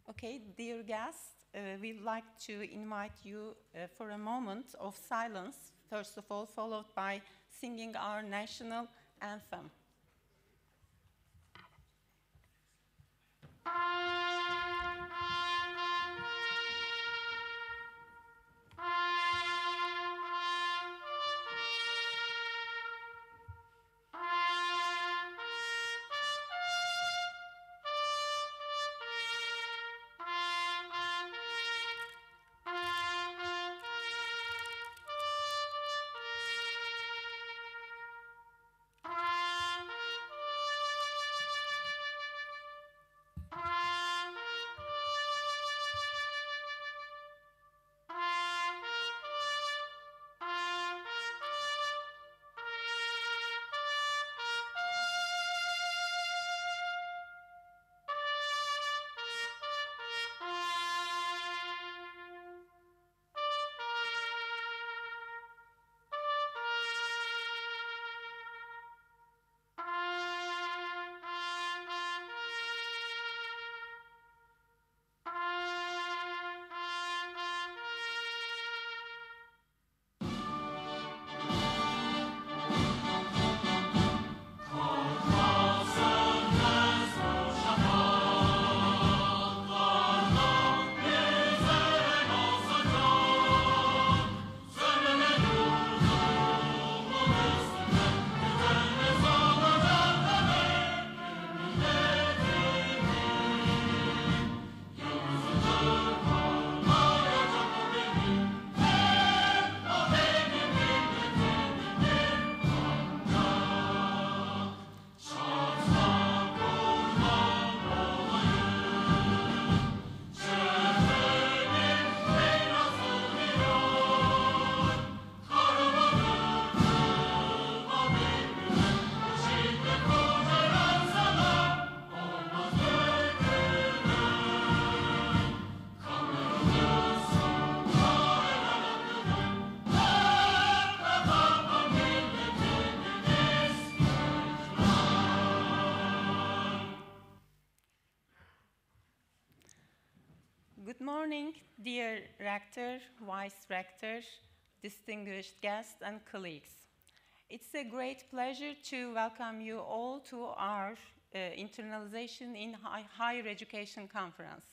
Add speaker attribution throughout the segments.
Speaker 1: Okay, dear guests, we'd like to invite you for a moment of silence, first of all, followed by singing our national anthem. Good morning, dear Rector, Vice Rector, distinguished guests and colleagues. It's a great pleasure to welcome you all to our Internationalization in Higher Education Conference.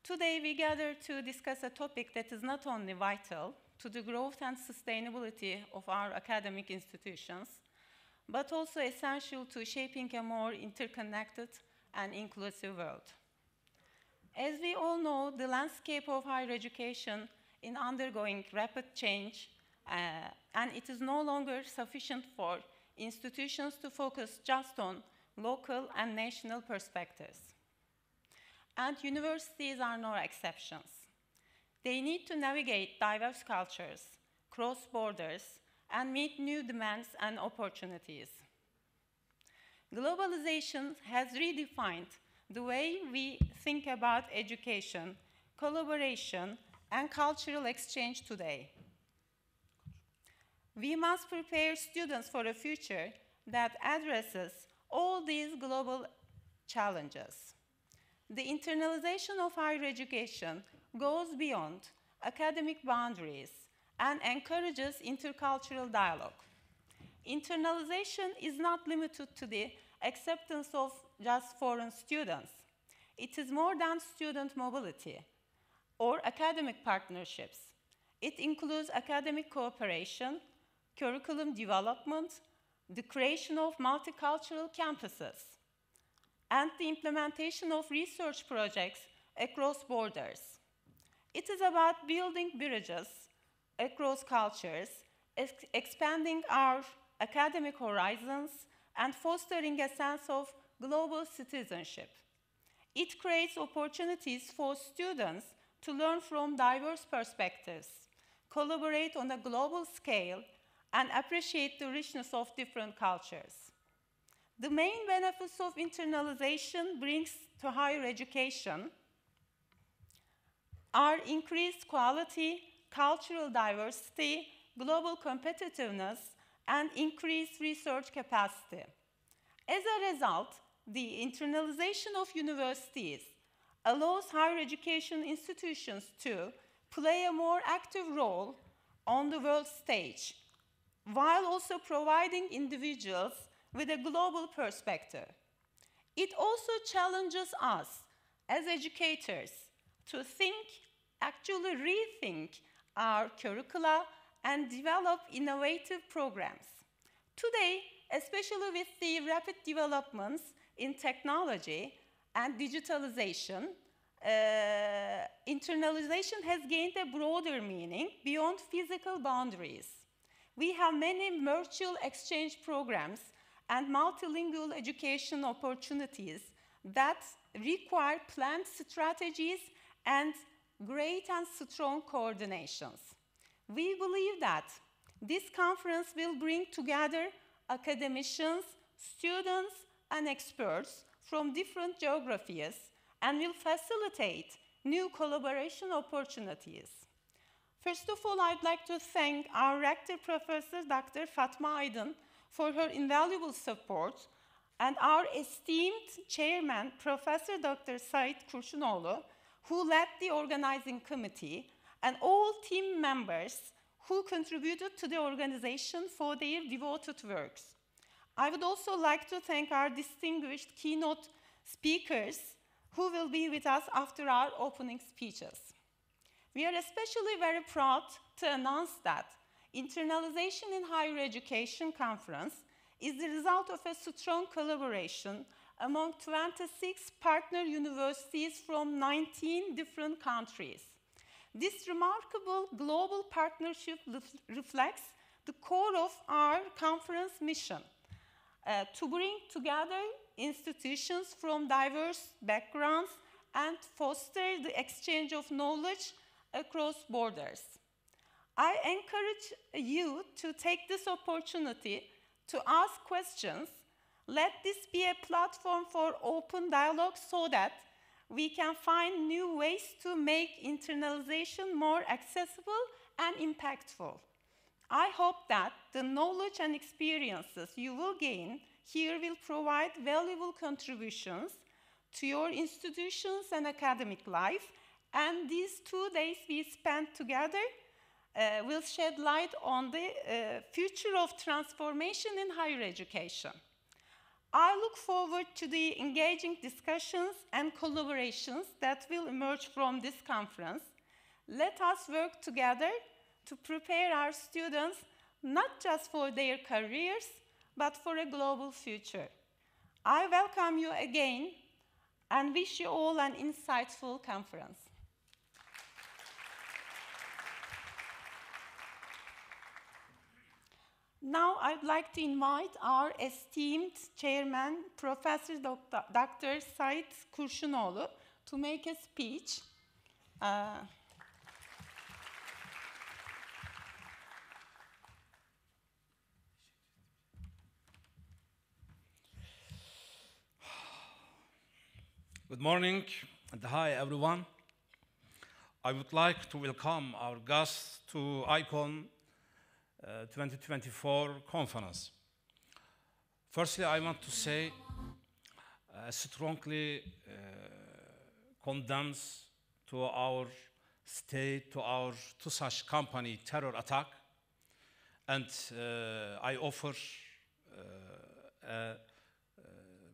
Speaker 1: Today we gather to discuss a topic that is not only vital to the growth and sustainability of our academic institutions, but also essential to shaping a more interconnected and inclusive world. As we all know, the landscape of higher education is undergoing rapid change, and it is no longer sufficient for institutions to focus just on local and national perspectives. And universities are no exceptions. They need to navigate diverse cultures, cross borders, and meet new demands and opportunities. Globalization has redefined the way we think about education, collaboration, and cultural exchange today. We must prepare students for a future that addresses all these global challenges. The internalization of higher education goes beyond academic boundaries and encourages intercultural dialogue. Internalization is not limited to the acceptance of just foreign students. It is more than student mobility or academic partnerships. It includes academic cooperation, curriculum development, the creation of multicultural campuses, and the implementation of research projects across borders. It is about building bridges across cultures, expanding our academic horizons, and fostering a sense of global citizenship. It creates opportunities for students to learn from diverse perspectives, collaborate on a global scale, and appreciate the richness of different cultures. The main benefits of internalization brings to higher education are increased quality, cultural diversity, global competitiveness, and increased research capacity. As a result, the internalization of universities allows higher education institutions to play a more active role on the world stage, while also providing individuals with a global perspective. It also challenges us as educators to think, actually rethink our curricula and develop innovative programs. Today, especially with the rapid developments in technology and digitalization, internationalization has gained a broader meaning beyond physical boundaries. We have many virtual exchange programs and multilingual education opportunities that require planned strategies and great and strong coordinations. We believe that this conference will bring together academicians, students, and experts from different geographies and will facilitate new collaboration opportunities. First of all, I'd like to thank our Rector Professor Dr. Fatma Aydın for her invaluable support, and our esteemed Chairman, Professor Dr. Sait Kurşunoğlu, who led the organizing committee, and all team members who contributed to the organization for their devoted works. I would also like to thank our distinguished keynote speakers who will be with us after our opening speeches. We are especially very proud to announce that Internationalization in Higher Education Conference is the result of a strong collaboration among 26 partner universities from 19 different countries. This remarkable global partnership reflects the core of our conference mission, to bring together institutions from diverse backgrounds and foster the exchange of knowledge across borders. I encourage you to take this opportunity to ask questions. Let this be a platform for open dialogue so that we can find new ways to make internationalization more accessible and impactful. I hope that the knowledge and experiences you will gain here will provide valuable contributions to your institutions and academic life, and these 2 days we spent together will shed light on the future of transformation in higher education. I look forward to the engaging discussions and collaborations that will emerge from this conference. Let us work together to prepare our students not just for their careers, but for a global future. I welcome you again and wish you all an insightful conference. Now I'd like to invite our esteemed chairman, Professor Dr. Sait Kurşunoğlu, to make a speech.
Speaker 2: Good morning and hi everyone. I would like to welcome our guests to ICON 2024 conference. Firstly, I want to say strongly condemns to our state, to our Tusaş company terror attack, and I offer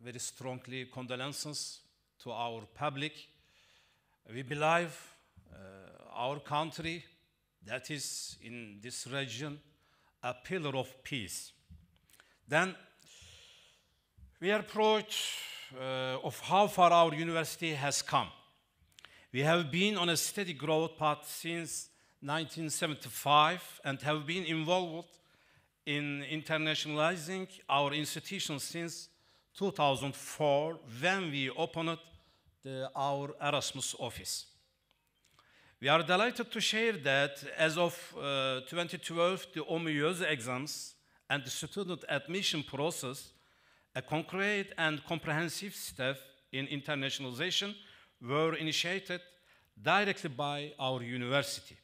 Speaker 2: very strongly condolences to our public. We believe our country, that is in this region, a pillar of peace. Then we are proud of how far our university has come. We have been on a steady growth path since 1975 and have been involved in internationalizing our institution since 2004 when we opened our Erasmus office. We are delighted to share that as of 2012, the OMÜ exams and the student admission process, a concrete and comprehensive step in internationalization, were initiated directly by our university.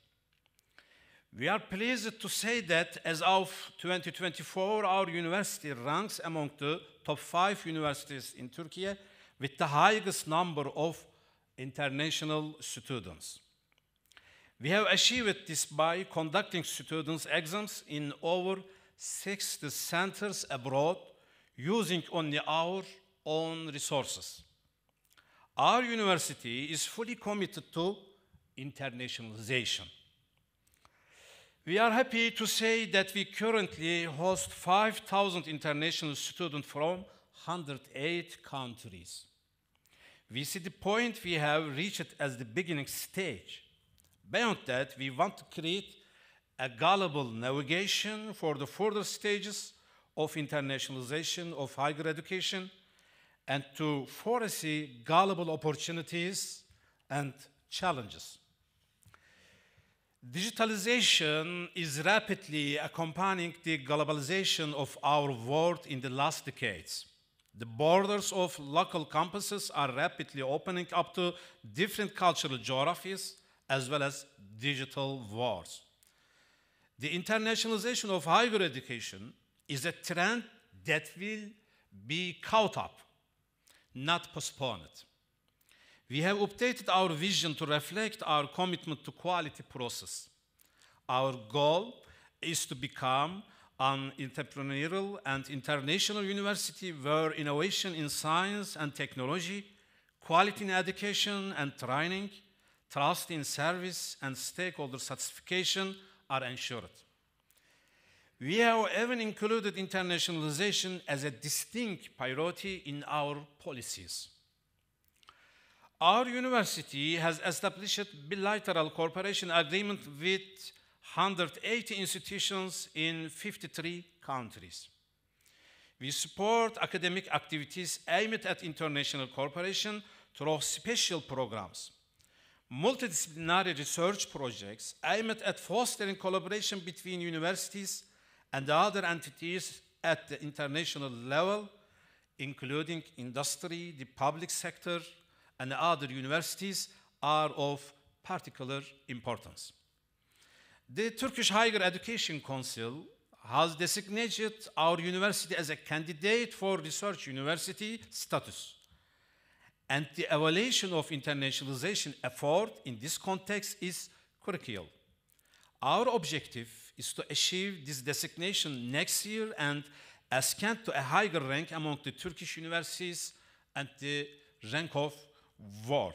Speaker 2: We are pleased to say that as of 2024, our university ranks among the top 5 universities in Turkey with the highest number of international students. We have achieved this by conducting students' exams in over 60 centers abroad using only our own resources. Our university is fully committed to internationalization. We are happy to say that we currently host 5,000 international students from 108 countries. We see the point we have reached as the beginning stage. Beyond that, we want to create a gullible navigation for the further stages of internationalization of higher education and to foresee gullible opportunities and challenges. Digitalization is rapidly accompanying the globalization of our world in the last decades. The borders of local campuses are rapidly opening up to different cultural geographies as well as digital wars. The internationalization of higher education is a trend that will be caught up, not postponed. We have updated our vision to reflect our commitment to quality process. Our goal is to become an entrepreneurial and international university where innovation in science and technology, quality in education and training, trust in service, and stakeholder satisfaction are ensured. We have even included internationalization as a distinct priority in our policies. Our university has established bilateral cooperation agreement with 180 institutions in 53 countries. We support academic activities aimed at international cooperation through special programs. Multidisciplinary research projects aimed at fostering collaboration between universities and other entities at the international level, including industry, the public sector, and other universities, are of particular importance. The Turkish Higher Education Council has designated our university as a candidate for research university status. And the evaluation of internationalization effort in this context is critical. Our objective is to achieve this designation next year and ascend to a higher rank among the Turkish universities and the rank of world.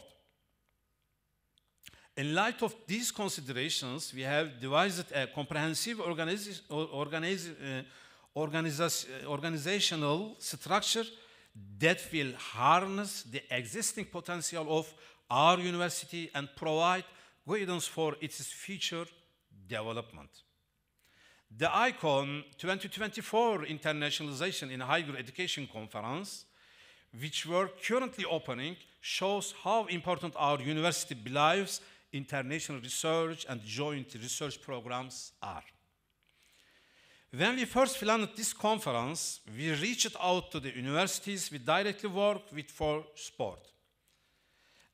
Speaker 2: In light of these considerations, we have devised a comprehensive organizational structure that will harness the existing potential of our university and provide guidance for its future development. The ICON 2024 Internationalization in Higher Education Conference, which we're currently opening, shows how important our university believes international research and joint research programs are. When we first planned this conference, we reached out to the universities we directly work with for support.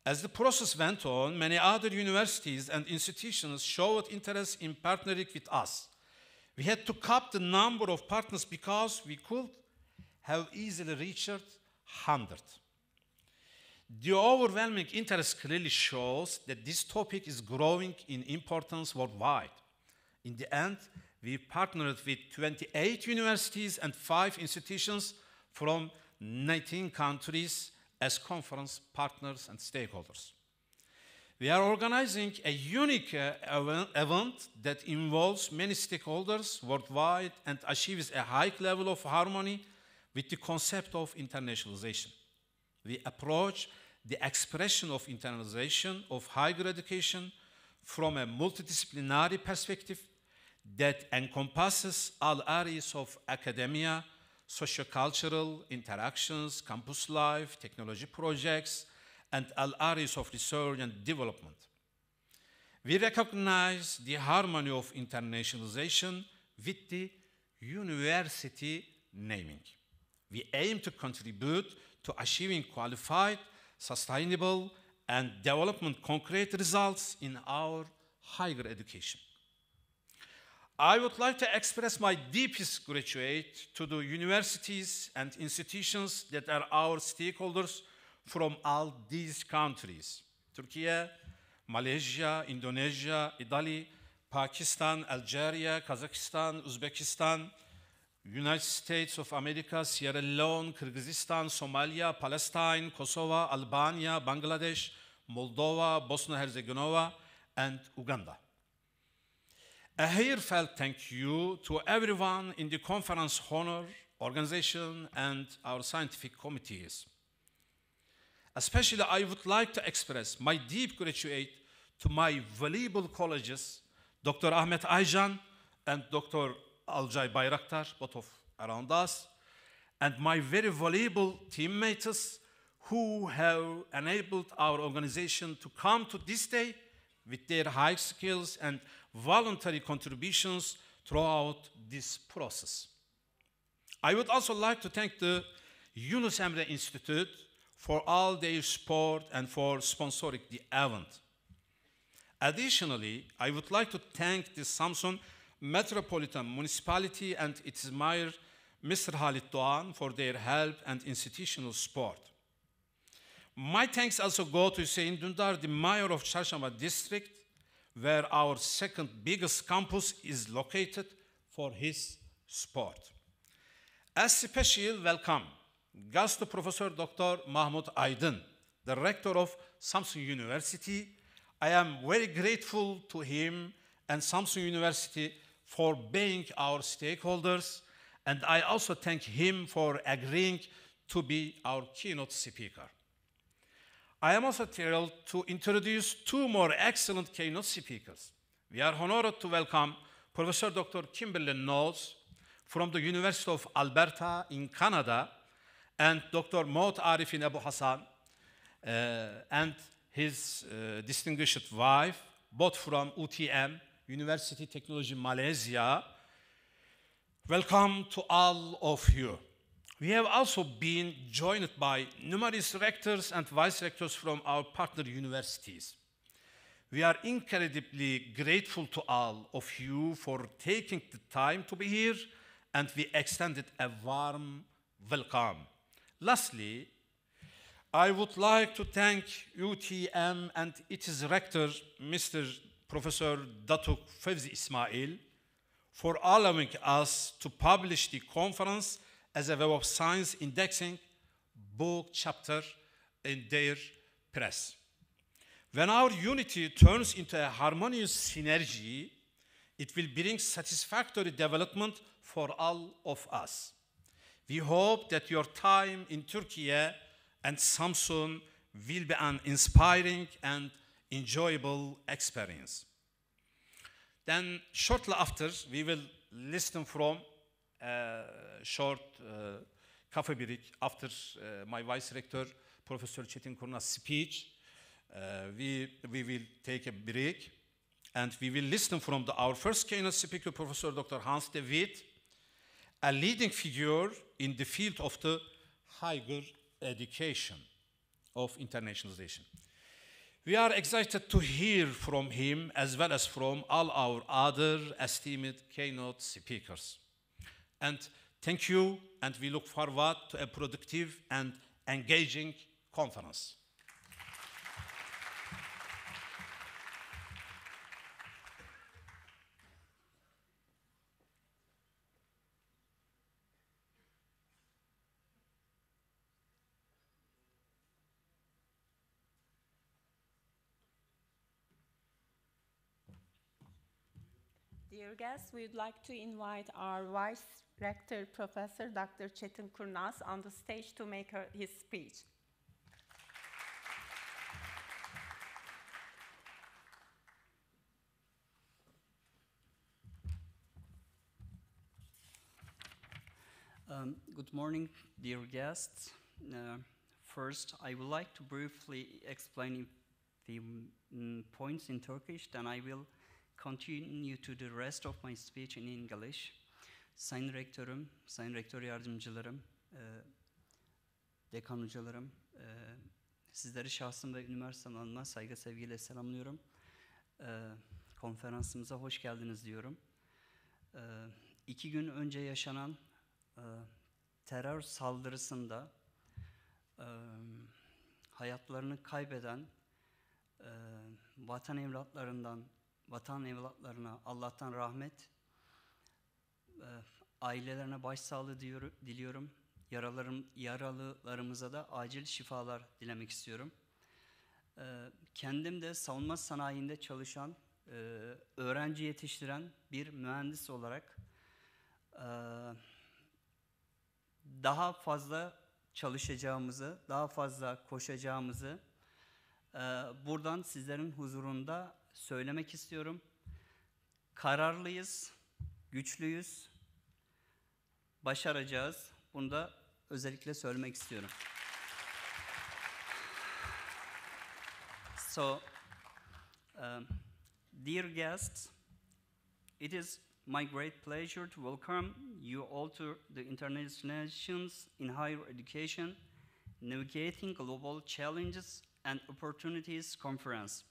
Speaker 2: As the process went on, many other universities and institutions showed interest in partnering with us. We had to cap the number of partners because we could have easily reached 100. The overwhelming interest clearly shows that this topic is growing in importance worldwide. In the end, we partnered with 28 universities and 5 institutions from 19 countries as conference partners and stakeholders. We are organizing a unique event that involves many stakeholders worldwide and achieves a high level of harmony with the concept of internationalization. We approach the expression of internationalization of higher education from a multidisciplinary perspective that encompasses all areas of academia, sociocultural interactions, campus life, technology projects, and all areas of research and development. We recognize the harmony of internationalization with the university naming. We aim to contribute to achieving qualified, sustainable, and development concrete results in our higher education. I would like to express my deepest gratitude to the universities and institutions that are our stakeholders from all these countries. Türkiye, Malezya, Endonezya, Italy, Pakistan, Algeria, Kazakhstan, Uzbekistan, United States of America, Sierra Leone, Kyrgyzstan, Somalia, Palestine, Kosovo, Albania, Bangladesh, Moldova, Bosnia-Herzegovina, and Uganda. A heartfelt thank you to everyone in the conference honor organization and our scientific committees. Especially, I would like to express my deep gratitude to my valuable colleagues, Dr. Ahmet Aycan and Dr. Alcay Bayraktar, both of around us, and my very valuable teammates who have enabled our organization to come to this day with their high skills and voluntary contributions throughout this process. I would also like to thank the Yunus Emre Institute for all their support and for sponsoring the event. Additionally, I would like to thank the Samsun Metropolitan Municipality and its mayor, Mr. Halit Doğan, for their help and institutional support. My thanks also go to Hüseyin Dündar, the mayor of Çarşamba district, where our second biggest campus is located, for his support. A special welcome goes to Professor Dr. Mahmut Aydın, the rector of Samsun University. I am very grateful to him and Samsun University for being our stakeholders, and I also thank him for agreeing to be our keynote speaker. I am also thrilled to introduce two more excellent keynote speakers. We are honored to welcome Professor Dr. Kimberly Knowles from the University of Alberta in Canada, and Dr. Maud Arifin Abu Hassan and his distinguished wife, both from UTM, University Technology Malaysia. Welcome to all of you. We have also been joined by numerous rectors and vice-rectors from our partner universities. We are incredibly grateful to all of you for taking the time to be here, and we extended a warm welcome. Lastly, I would like to thank UTM and its rector, Mr. Professor Datuk Fevzi Ismail, for allowing us to publish the conference as a Web of Science indexing book chapter in their press. When our unity turns into a harmonious synergy, it will bring satisfactory development for all of us. We hope that your time in Turkey and Samsun will be an inspiring and enjoyable experience. Then shortly after, we will listen from a short coffee break after my Vice Rector, Professor Çetin Kurnaz's speech. We will take a break, and we will listen from our first keynote speaker, Professor Dr. Hans de Witt, a leading figure in the field of the higher education of internationalization. We are excited to hear from him as well as from all our other esteemed keynote speakers. And thank you, and we look forward to a productive and engaging conference.
Speaker 1: Dear guests, we would like to invite our Vice Rector, Professor Dr. Çetin Kurnaz, on the stage to make his speech.
Speaker 3: Good morning, dear guests. First, I would like to briefly explain the points in Turkish, then I will continue to the rest of my speech in English. Sayın Rektörüm, Sayın Rektör Yardımcılarım, Dekan Hocalarım, sizleri şahsım ve üniversitem adına saygı sevgiyle selamlıyorum. Konferansımıza hoş geldiniz diyorum. 2 gün önce yaşanan terör saldırısında hayatlarını kaybeden Vatan evlatlarına Allah'tan rahmet, ailelerine başsağlığı diliyorum. Yaralılarımıza da acil şifalar dilemek istiyorum. Kendim de savunma sanayinde çalışan, öğrenci yetiştiren bir mühendis olarak daha fazla çalışacağımızı, daha fazla koşacağımızı buradan sizlerin huzurunda söylemek istiyorum. Kararlıyız, güçlüyüz, başaracağız. Bunu da özellikle söylemek istiyorum. So, dear guests, it is my great pleasure to welcome you all to the Internationalizations in Higher Education, Navigating Global Challenges and Opportunities Conference.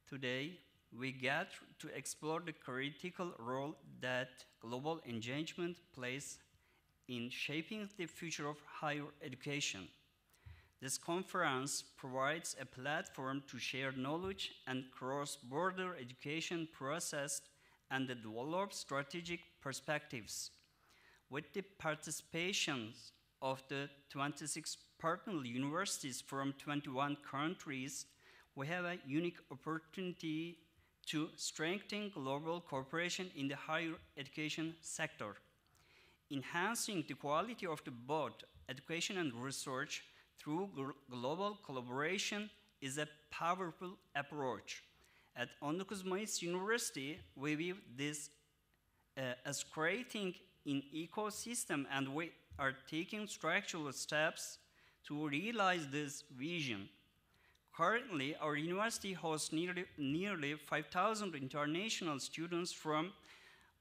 Speaker 3: Today, we get to explore the critical role that global engagement plays in shaping the future of higher education. This conference provides a platform to share knowledge and cross-border education process and develop strategic perspectives. With the participation of the 26 partner universities from 21 countries, we have a unique opportunity to strengthen global cooperation in the higher education sector. Enhancing the quality of both education and research through global collaboration is a powerful approach. At Ondokuz Mayıs University, we view this as creating an ecosystem, and we are taking structural steps to realize this vision. Currently, our university hosts nearly 5,000 international students from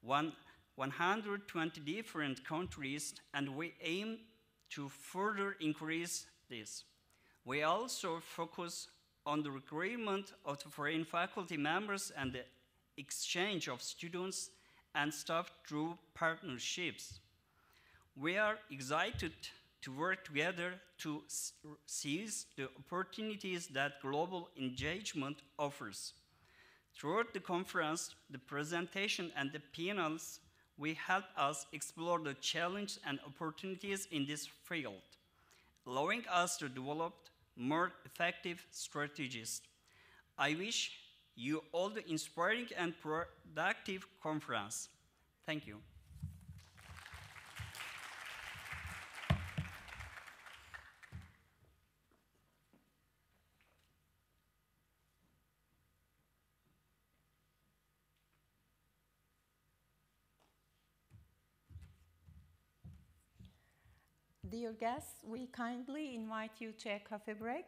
Speaker 3: 120 different countries, and we aim to further increase this. We also focus on the recruitment of the foreign faculty members and the exchange of students and staff through partnerships. We are excited to work together to seize the opportunities that global engagement offers. Throughout the conference, the presentation and the panels will help us explore the challenges and opportunities in this field, allowing us to develop more effective strategies. I wish you all the inspiring and productive conference. Thank you.
Speaker 1: Dear guests, we kindly invite you to a coffee break.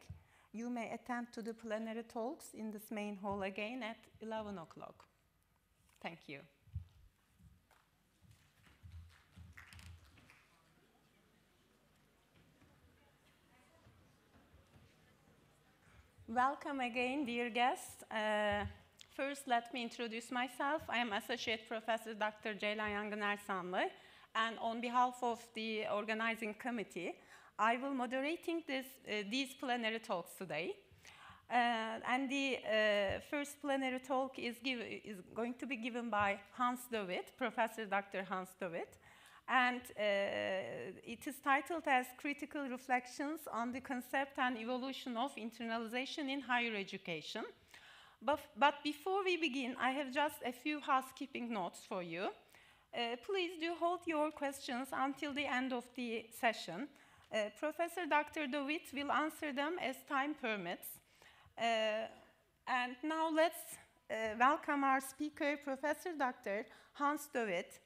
Speaker 1: You may attend to the plenary talks in this main hall again at 11 o'clock. Thank you. Welcome again, dear guests. First, let me introduce myself. I am Associate Professor Dr. Ceylan Yangın Ersanlı, and on behalf of the organizing committee, I will moderating these plenary talks today. And the first plenary talk is going to be given by Hans de Wit, Professor Dr. Hans de Wit, and it is titled as Critical Reflections on the Concept and Evolution of Internalization in Higher Education. But before we begin, I have just a few housekeeping notes for you. Please do hold your questions until the end of the session. Professor Dr. de Wit will answer them as time permits. And now let's welcome our speaker, Professor Dr. Hans de Wit.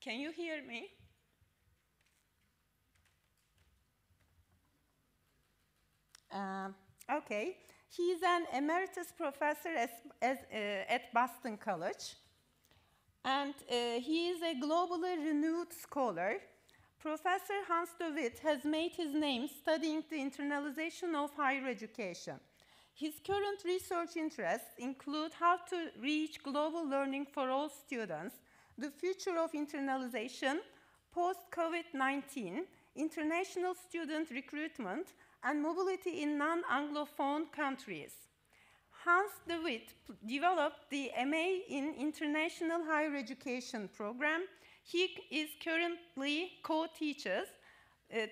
Speaker 1: Can you hear me? Okay. He is an emeritus professor at Boston College. And he is a globally renowned scholar. Professor Hans de Wit has made his name studying the internalization of higher education. His current research interests include how to reach global learning for all students, the future of internalization, post-COVID-19, international student recruitment, and mobility in non-Anglophone countries. Hans de Wit developed the MA in International Higher Education program. He is currently co-teaches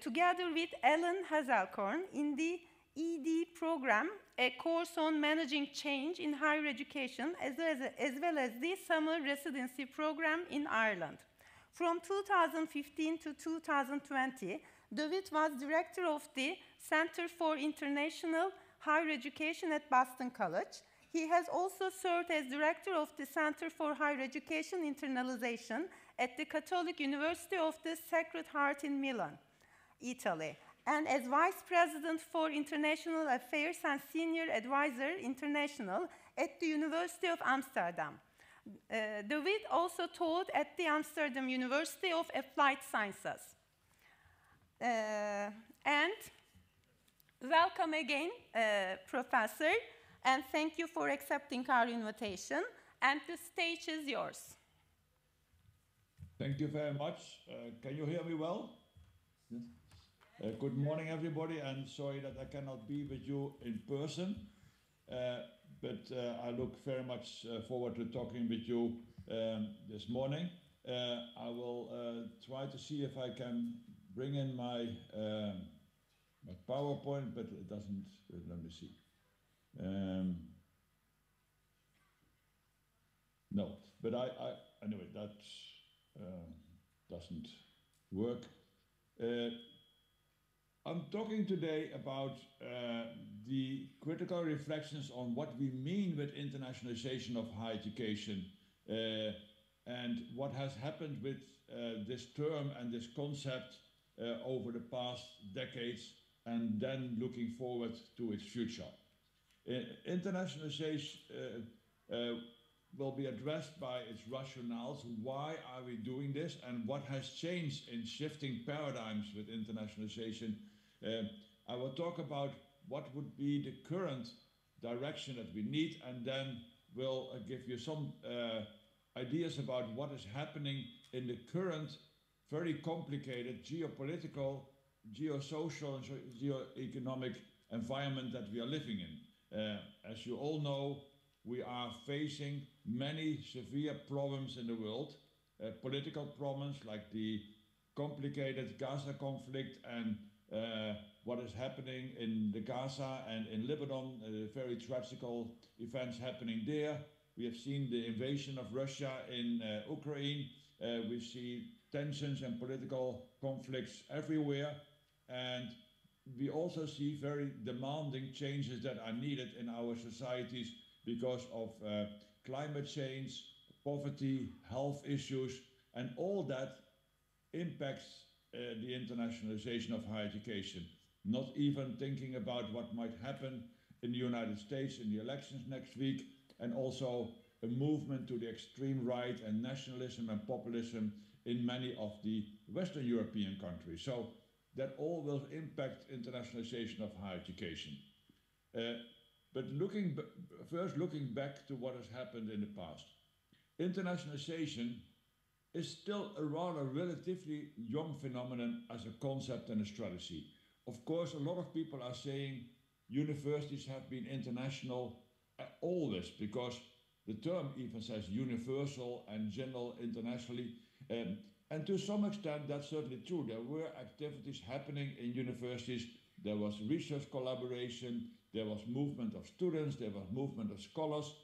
Speaker 1: together with Ellen Hazelcorn in the ED program, a course on managing change in higher education, as well as the summer residency program in Ireland. From 2015 to 2020, De Wit was director of the Center for International Higher Education at Boston College. He has also served as director of the Center for Higher Education Internationalization at the Catholic University of the Sacred Heart in Milan, Italy, and as vice president for international affairs and senior advisor international at the University of Amsterdam. De Wit also taught at the Amsterdam University of Applied Sciences. And welcome again, Professor, and thank you for accepting our invitation, and the stage is yours.
Speaker 4: Thank you very much. Can you hear me well? Yes. Good morning, everybody, and sorry that I cannot be with you in person, but I look very much forward to talking with you this morning. I will try to see if I can bring in my PowerPoint, but it doesn't, let me see. No, but anyway, that doesn't work. I'm talking today about the critical reflections on what we mean with internationalization of higher education and what has happened with this term and this concept over the past decades, and then looking forward to its future. Internationalization will be addressed by its rationales. Why are we doing this, and what has changed in shifting paradigms with internationalization? I will talk about what would be the current direction that we need, and then we'll give you some ideas about what is happening in the current very complicated geopolitical, geosocial, and geoeconomic environment that we are living in. As you all know, we are facing many severe problems in the world, political problems like the complicated Gaza conflict and what is happening in the Gaza and in Lebanon, very tragical events happening there. We have seen the invasion of Russia in Ukraine. We see tensions and political conflicts everywhere. And we also see very demanding changes that are needed in our societies because of climate change, poverty, health issues, and all that impacts the internationalization of higher education. Not even thinking about what might happen in the United States in the elections next week, and also a movement to the extreme right and nationalism and populism in many of the Western European countries. So that all will impact internationalization of higher education. But first looking back to what has happened in the past. Internationalization is still a rather relatively young phenomenon as a concept and a strategy. Of course, a lot of people are saying universities have been international always, because the term even says universal and general internationally. And to some extent, that's certainly true. There were activities happening in universities. There was research collaboration. There was movement of students. There was movement of scholars.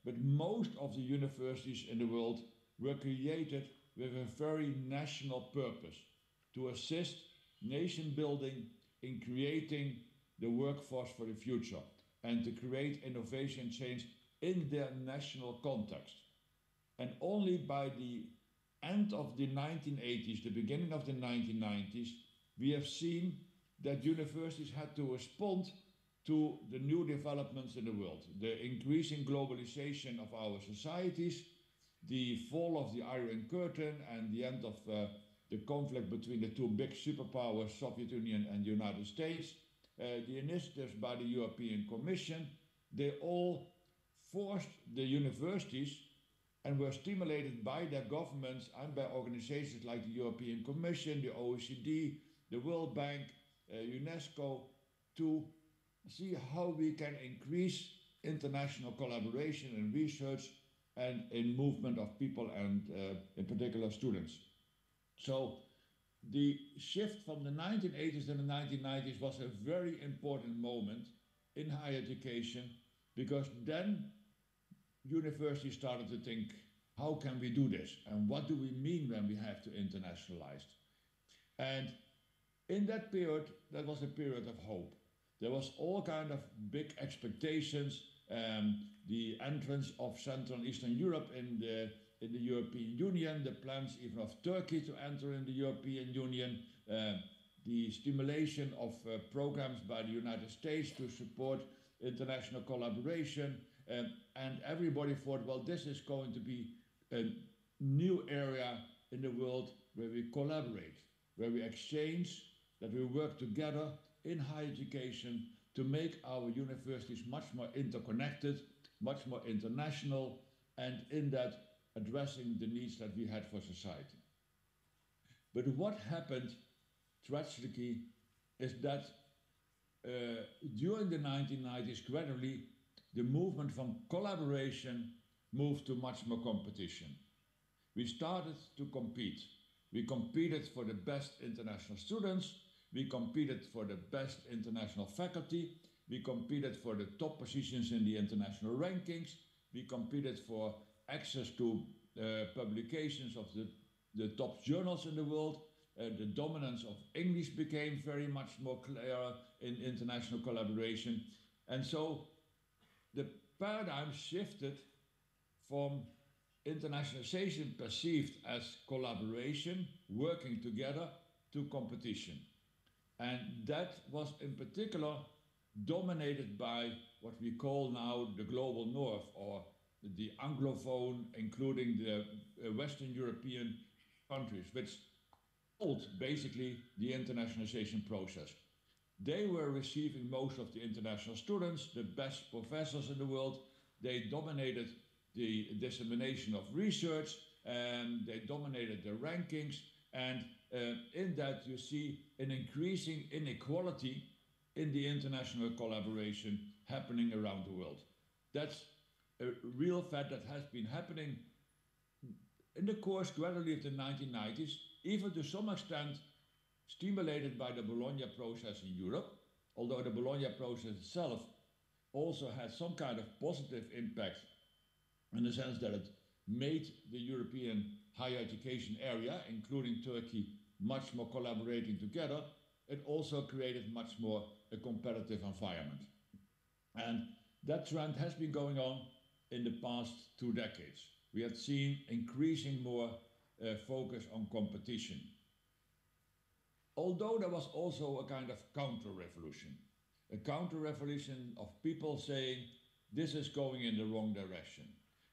Speaker 4: But most of the universities in the world were created with a very national purpose, to assist nation building in creating the workforce for the future and to create innovation change in their national context. And only by the end of the 1980s, the beginning of the 1990s, we have seen that universities had to respond to the new developments in the world, the increasing globalization of our societies, the fall of the Iron Curtain and the end of the conflict between the two big superpowers, Soviet Union and the United States, the initiatives by the European Commission, they all forced the universities and were stimulated by their governments and by organizations like the European Commission, the OECD, the World Bank, UNESCO, to see how we can increase international collaboration in research and in movement of people and in particular students. So the shift from the 1980s to the 1990s was a very important moment in higher education, because then universities started to think, how can we do this? And what do we mean when we have to internationalize? And in that period, that was a period of hope. There was all kind of big expectations, the entrance of Central and Eastern Europe in the European Union, the plans even of Turkey to enter in the European Union, the stimulation of programs by the United States to support international collaboration, and everybody thought, well, this is going to be a new area in the world where we collaborate, where we exchange, that we work together in higher education to make our universities much more interconnected, much more international, and in that addressing the needs that we had for society. But what happened tragically is that during the 1990s, gradually, the movement from collaboration moved to much more competition. We started to compete. We competed for the best international students. We competed for the best international faculty. We competed for the top positions in the international rankings. We competed for access to publications of the top journals in the world. The dominance of English became very much more clear in international collaboration. And so the paradigm shifted from internationalization perceived as collaboration, working together, to competition. And that was in particular dominated by what we call now the global north, or the Anglophone, including the Western European countries, which called basically the internationalization process. They were receiving most of the international students, the best professors in the world. They dominated the dissemination of research, and they dominated the rankings. And in that you see an increasing inequality in the international collaboration happening around the world. That's a real fact that has been happening in the course gradually of the 1990s, even to some extent stimulated by the Bologna process in Europe, although the Bologna process itself also had some kind of positive impact in the sense that it made the European higher education area, including Turkey, much more collaborating together. It also created much more a competitive environment. And that trend has been going on in the past 2 decades. We have seen increasing more focus on competition. Although there was also a kind of counter-revolution. A counter-revolution of people saying, this is going in the wrong direction.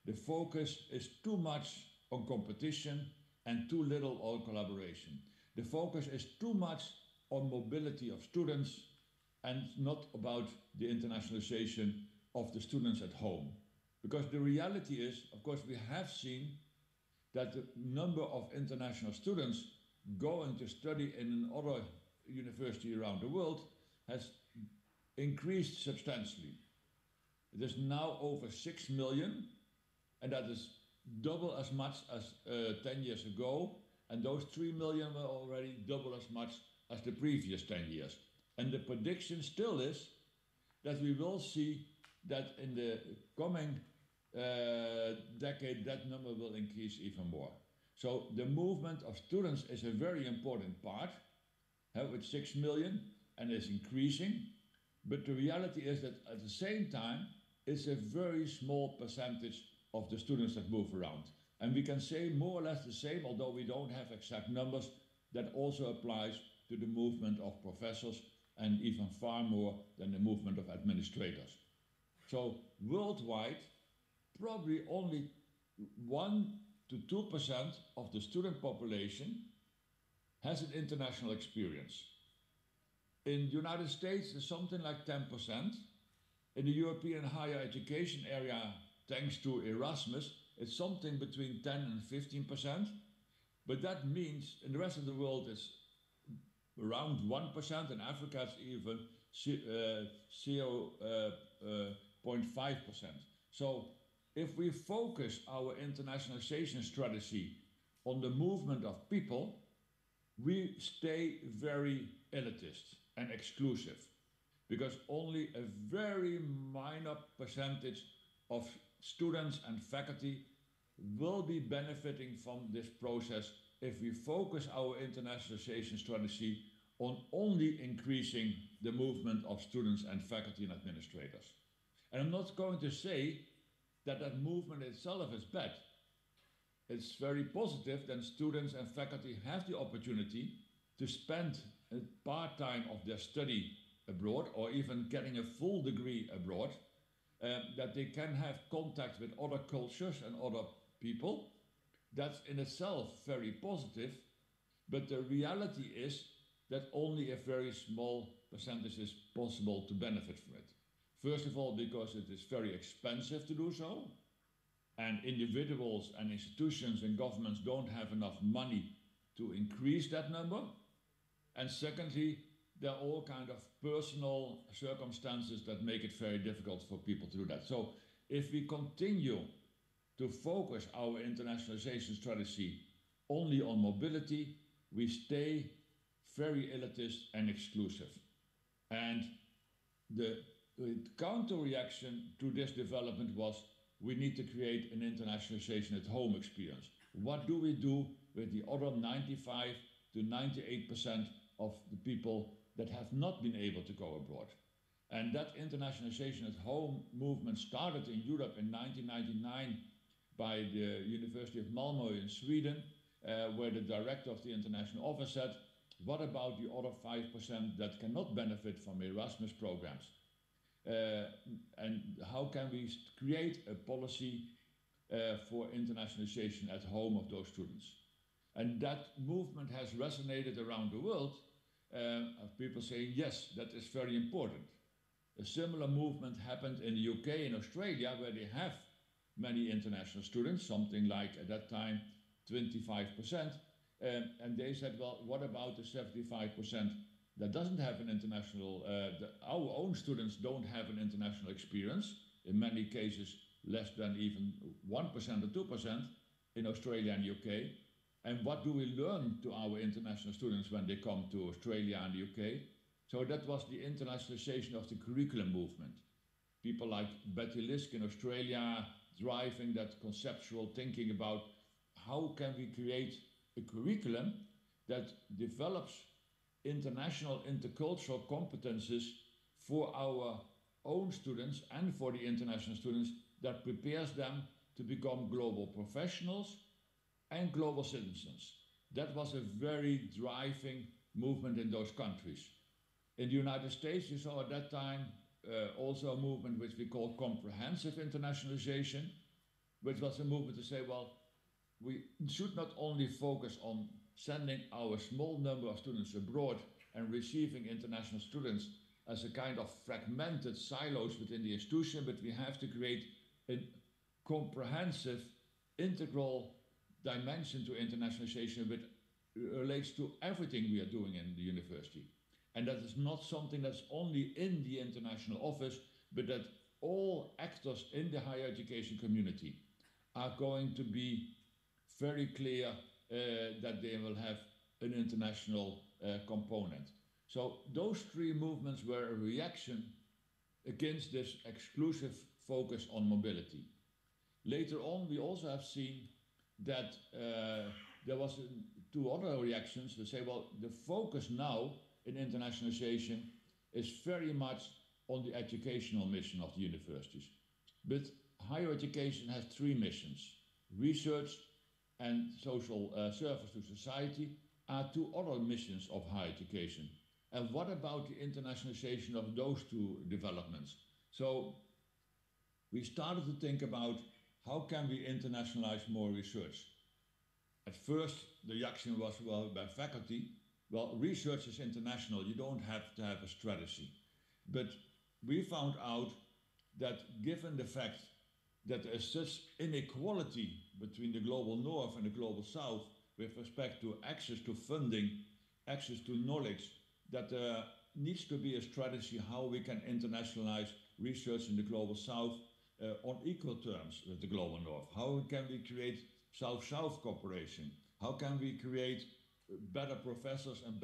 Speaker 4: The focus is too much on competition and too little on collaboration. The focus is too much on mobility of students and not about the internationalization of the students at home. Because the reality is, of course, we have seen that the number of international students going to study in another university around the world has increased substantially. It is now over 6 million, and that is double as much as 10 years ago, and those 3 million were already double as much as the previous 10 years. And the prediction still is that we will see that in the coming decade that number will increase even more. So the movement of students is a very important part, with 6 million, and is increasing. But the reality is that at the same time, it's a very small percentage of the students that move around. And we can say more or less the same, although we don't have exact numbers, that also applies to the movement of professors, and even far more than the movement of administrators. So worldwide, probably only 1 to 2% of the student population has an international experience. In the United States, it's something like 10%. In the European higher education area, thanks to Erasmus, it's something between 10 and 15%. But that means in the rest of the world it's around 1%, in Africa it's even 0.5%. So if we focus our internationalization strategy on the movement of people, we stay very elitist and exclusive, because only a very minor percentage of students and faculty will be benefiting from this process if we focus our internationalization strategy on only increasing the movement of students and faculty and administrators. And I'm not going to say that that movement itself is bad. It's very positive that students and faculty have the opportunity to spend a part-time of their study abroad, or even getting a full degree abroad, that they can have contact with other cultures and other people. That's in itself very positive, but the reality is that only a very small percentage is possible to benefit from it. First of all, because it is very expensive to do so, and individuals and institutions and governments don't have enough money to increase that number. And secondly, there are all kinds of personal circumstances that make it very difficult for people to do that. So if we continue to focus our internationalization strategy only on mobility, we stay very elitist and exclusive. And the counter-reaction to this development was, we need to create an internationalization at home experience. What do we do with the other 95 to 98% of the people that have not been able to go abroad? And that internationalization at home movement started in Europe in 1999 by the University of Malmö in Sweden, where the director of the international office said, what about the other 5% that cannot benefit from Erasmus programs? And how can we create a policy for internationalization at home of those students? And that movement has resonated around the world, of people saying, yes, that is very important. A similar movement happened in the UK and Australia, where they have many international students, something like at that time 25%. And they said, well, what about the 75% that doesn't have an international, our own students don't have an international experience, in many cases less than even 1% or 2% in Australia and UK. And what do we learn to our international students when they come to Australia and the UK? So that was the internationalization of the curriculum movement. People like Betty Lisk in Australia driving that conceptual thinking about how can we create a curriculum that develops international, intercultural competences for our own students and for the international students, that prepares them to become global professionals and global citizens. That was a very driving movement in those countries. In the United States, you saw at that time also a movement which we call comprehensive internationalization, which was a movement to say, well, we should not only focus on sending our small number of students abroad and receiving international students as a kind of fragmented silos within the institution, but we have to create a comprehensive, integral dimension to internationalization that relates to everything we are doing in the university. And that is not something that's only in the international office, but that all actors in the higher education community are going to be very clear that they will have an international component. So those three movements were a reaction against this exclusive focus on mobility. Later on, we also have seen that there was two other reactions to say, well, the focus now in internationalization is very much on the educational mission of the universities. But higher education has three missions: research and social service to society are two other missions of higher education. And what about the internationalization of those two developments? So we started to think about how can we internationalize more research. At first, the reaction was, well, by faculty, well, research is international, you don't have to have a strategy. But we found out that given the fact that there is such inequality between the global north and the global south with respect to access to funding, access to knowledge, that needs to be a strategy how we can internationalize research in the Global South on equal terms with the Global North. How can we create South-South cooperation? How can we create better professors and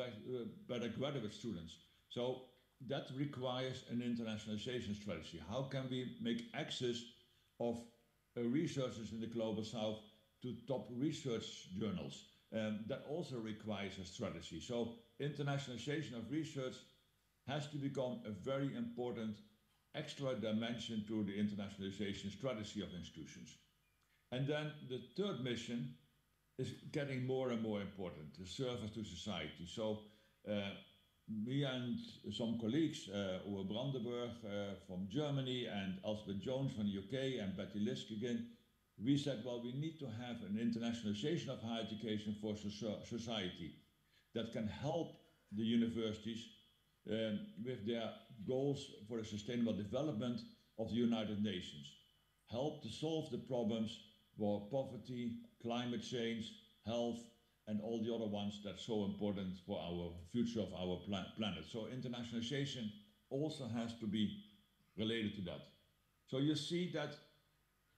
Speaker 4: better graduate students? So that requires an internationalization strategy. How can we make access of researchers in the Global South to top research journals? That also requires a strategy. So internationalization of research has to become a very important extra dimension to the internationalization strategy of institutions. And then the third mission is getting more and more important, the service to society. So me and some colleagues, Uwe Brandenburg from Germany and Elspeth Jones from the UK and Betty Liskegen, we said, well, we need to have an internationalization of higher education for society that can help the universities with their goals for the sustainable development of the United Nations. Help to solve the problems for poverty, climate change, health, and all the other ones that's so important for our future of our planet. So internationalization also has to be related to that. So you see that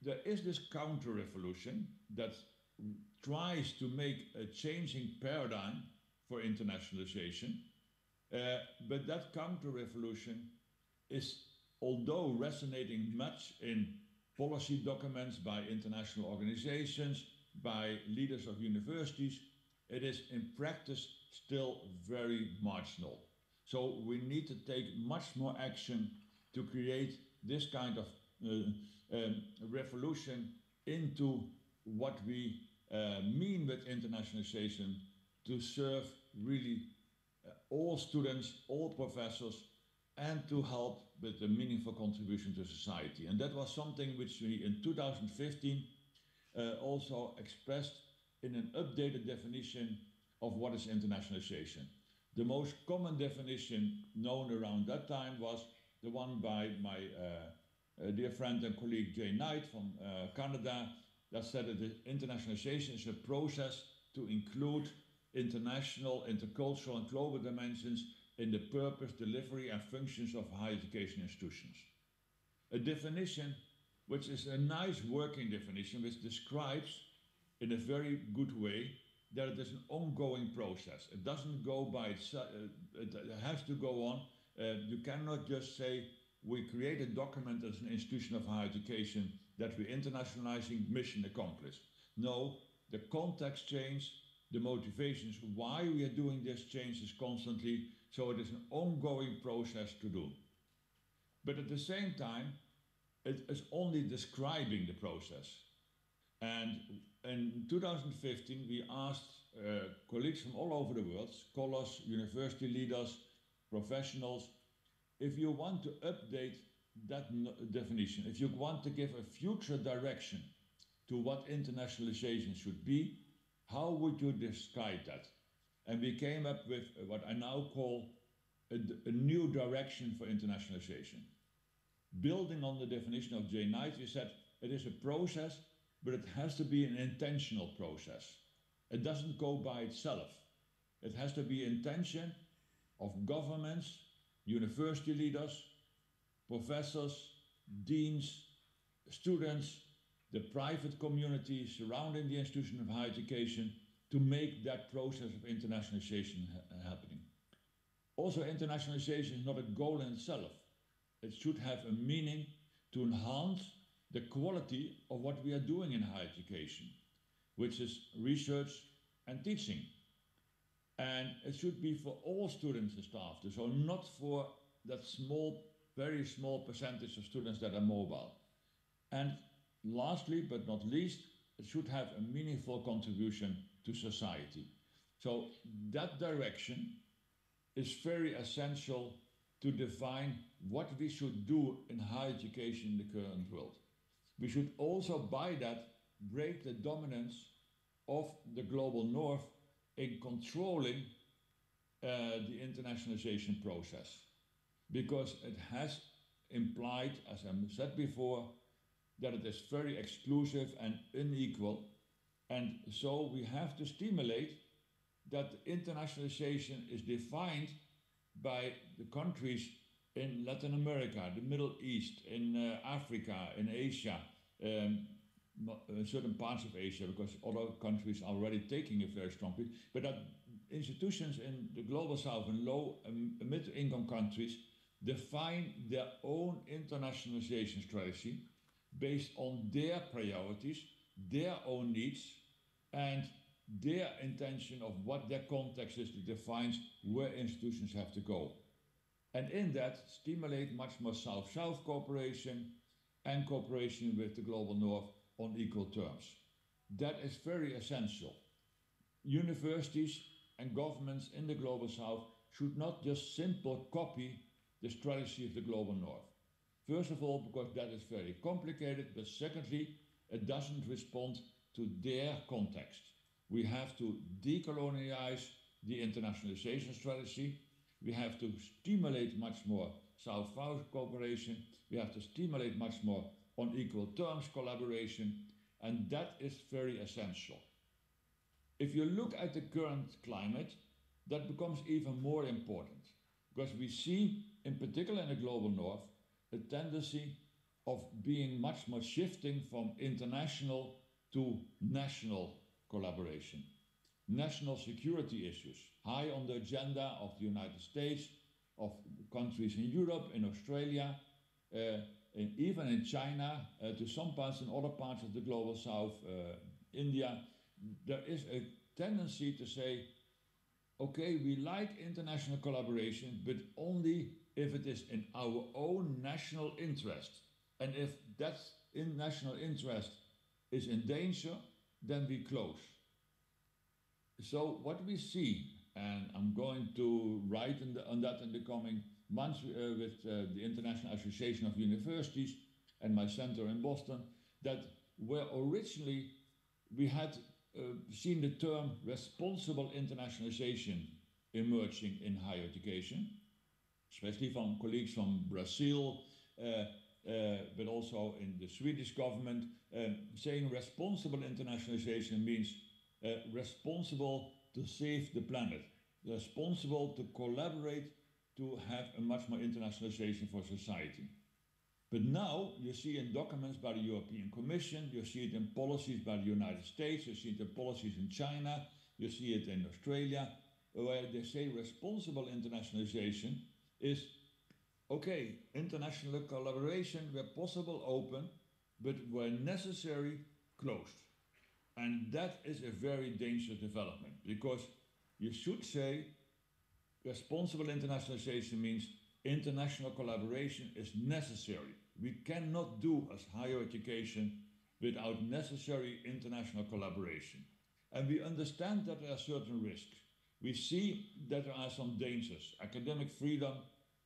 Speaker 4: there is this counter-revolution that tries to make a changing paradigm for internationalization, but that counter-revolution is, although resonating much in policy documents by international organizations, by leaders of universities, it is in practice still very marginal. So we need to take much more action to create this kind of revolution into what we mean with internationalization to serve really all students, all professors, and to help with a meaningful contribution to society. And that was something which we in 2015 also expressed in an updated definition of what is internationalization. The most common definition known around that time was the one by my dear friend and colleague Jay Knight from Canada, that said that internationalization is a process to include international, intercultural and global dimensions in the purpose, delivery and functions of higher education institutions. A definition which is a nice working definition which describes in a very good way that it is an ongoing process. It doesn't go by itself, it has to go on. You cannot just say we create a document as an institution of higher education that we're internationalizing, mission accomplished. No, the context change, the motivations why we are doing this changes constantly, so it is an ongoing process to do. But at the same time, it is only describing the process. And in 2015, we asked colleagues from all over the world, scholars, university leaders, professionals, if you want to update that definition, if you want to give a future direction to what internationalization should be, how would you describe that? And we came up with what I now call a new direction for internationalization. Building on the definition of Jay Knight, we said it is a process, but it has to be an intentional process. It doesn't go by itself. It has to be intention of governments, university leaders, professors, deans, students, the private community surrounding the institution of higher education to make that process of internationalization happening. Also, internationalization is not a goal in itself. It should have a meaning to enhance the quality of what we are doing in higher education, which is research and teaching. And it should be for all students and staff, so not for that small, very small percentage of students that are mobile. And lastly, but not least, it should have a meaningful contribution to society. So that direction is very essential to define what we should do in higher education in the current world. We should also, by that, break the dominance of the global north in controlling the internationalization process. Because it has implied, as I said before, that it is very exclusive and unequal. And so we have to stimulate that internationalization is defined by the countries in Latin America, the Middle East, in Africa, in Asia, certain parts of Asia, because other countries are already taking a very strong piece, but that institutions in the global south and low and mid-income countries define their own internationalization strategy based on their priorities, their own needs, and their intention of what their context is that defines where institutions have to go. And in that, stimulate much more South-South cooperation and cooperation with the global North on equal terms. That is very essential. Universities and governments in the global South should not just simply copy the strategy of the global North. First of all, because that is very complicated, but secondly, it doesn't respond to their context. We have to decolonialize the internationalization strategy. We have to stimulate much more South-South cooperation. We have to stimulate much more on equal terms collaboration, and that is very essential. If you look at the current climate, that becomes even more important, because we see, in particular in the global North, a tendency of being much more shifting from international to national collaboration. National security issues, high on the agenda of the United States, of countries in Europe, in Australia, and even in China, to some parts and other parts of the global South, India. There is a tendency to say, okay, we like international collaboration, but only if it is in our own national interest. And if that national interest is in danger, then we close. So what we see, and I'm going to write on that in the coming months with the International Association of Universities and my center in Boston, that where originally we had seen the term responsible internationalization emerging in higher education, especially from colleagues from Brazil, but also in the Swedish government, saying responsible internationalization means responsible to save the planet, responsible to collaborate to have a much more internationalization for society. But now you see in documents by the European Commission, you see it in policies by the United States, you see it in policies in China, you see it in Australia, where they say responsible internationalization is, okay, international collaboration where possible open, but where necessary closed. And that is a very dangerous development, because you should say responsible internationalization means international collaboration is necessary. We cannot do as higher education without necessary international collaboration. And we understand that there are certain risks. We see that there are some dangers. Academic freedom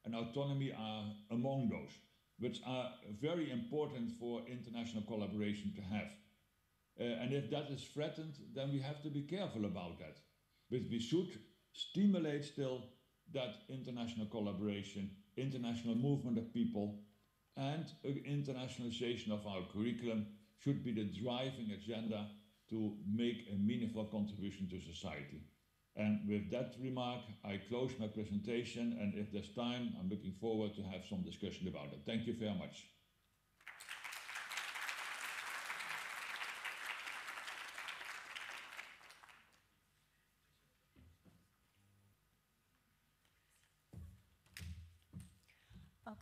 Speaker 4: and autonomy are among those, which are very important for international collaboration to have. And if that is threatened, then we have to be careful about that. But we should stimulate still that international collaboration, international movement of people, and internationalization of our curriculum should be the driving agenda to make a meaningful contribution to society. And with that remark, I close my presentation, and if there's time, I'm looking forward to have some discussion about it. Thank you very much.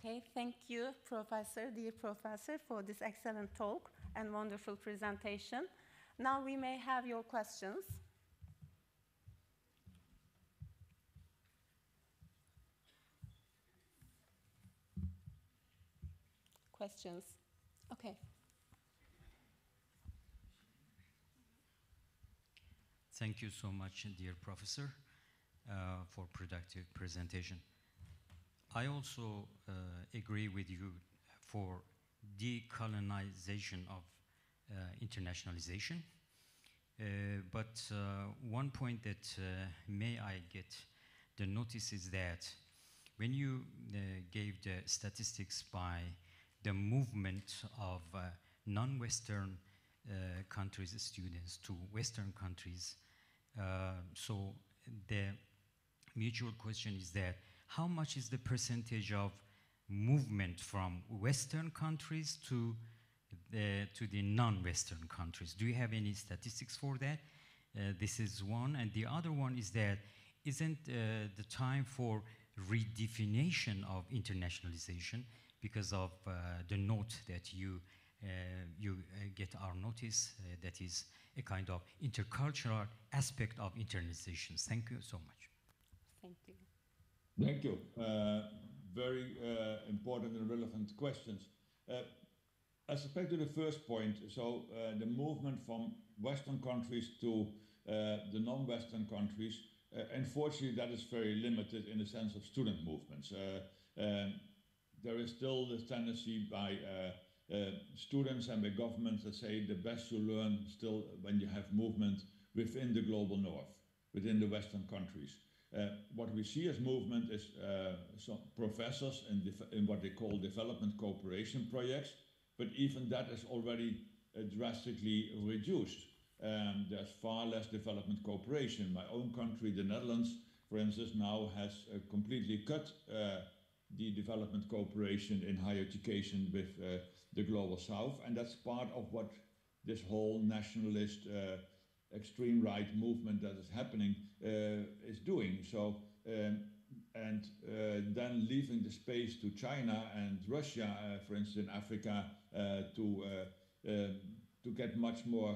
Speaker 1: Okay, thank you, dear Professor, for this excellent talk and wonderful presentation. Now we may have your questions. Questions? Okay.
Speaker 5: Thank you so much, dear Professor, for productive presentation. I also agree with you for decolonization of internationalization. But one point that may I get the notice is that when you gave the statistics by the movement of non-Western countries' students to Western countries, so the mutual question is that how much is the percentage of movement from Western countries to the non-Western countries? Do you have any statistics for that? This is one. And the other one is that isn't the time for redefinition of internationalization because of the note that you get our notice that is a kind of intercultural aspect of internationalization. Thank you so much.
Speaker 1: Thank you.
Speaker 4: Thank you. Very important and relevant questions. As respect to the first point, so the movement from Western countries to the non-Western countries, unfortunately that is very limited in the sense of student movements. There is still this tendency by students and by governments that say the best you learn still when you have movement within the global north, within the Western countries. What we see as movement is some professors in what they call development cooperation projects, but even that is already drastically reduced. There's far less development cooperation. My own country, the Netherlands, for instance, now has completely cut the development cooperation in higher education with the global south, and that's part of what this whole nationalist extreme right movement that is happening is doing. So and then leaving the space to China and Russia, for instance, in Africa, to get much more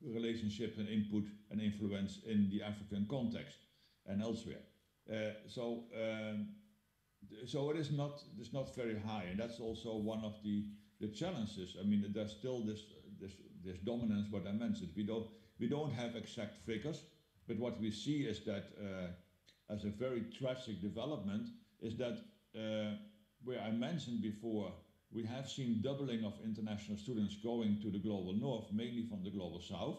Speaker 4: relationship and input and influence in the African context and elsewhere. So it's not very high, and that's also one of the challenges. I mean, there's still this dominance, what I mentioned. We don't have exact figures, but what we see is that as a very tragic development is that where I mentioned before, we have seen doubling of international students going to the global north, mainly from the global south,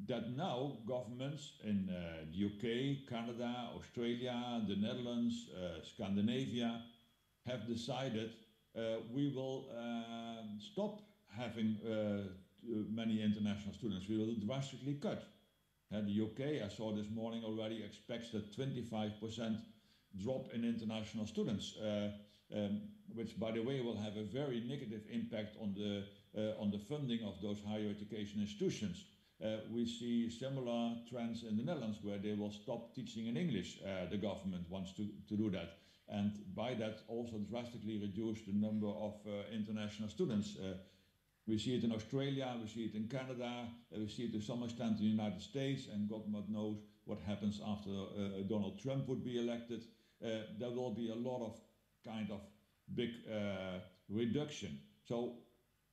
Speaker 4: that now governments in the UK, Canada, Australia, the Netherlands, Scandinavia have decided we will stop having many international students. We will drastically cut. The UK, I saw this morning already, expects a 25% drop in international students, which, by the way, will have a very negative impact on the funding of those higher education institutions. We see similar trends in the Netherlands, where they will stop teaching in English. The government wants to do that, and by that also drastically reduce the number of international students. We see it in Australia, we see it in Canada, we see it to some extent in the United States, and God knows what happens after Donald Trump would be elected. There will be a lot of kind of big reduction. So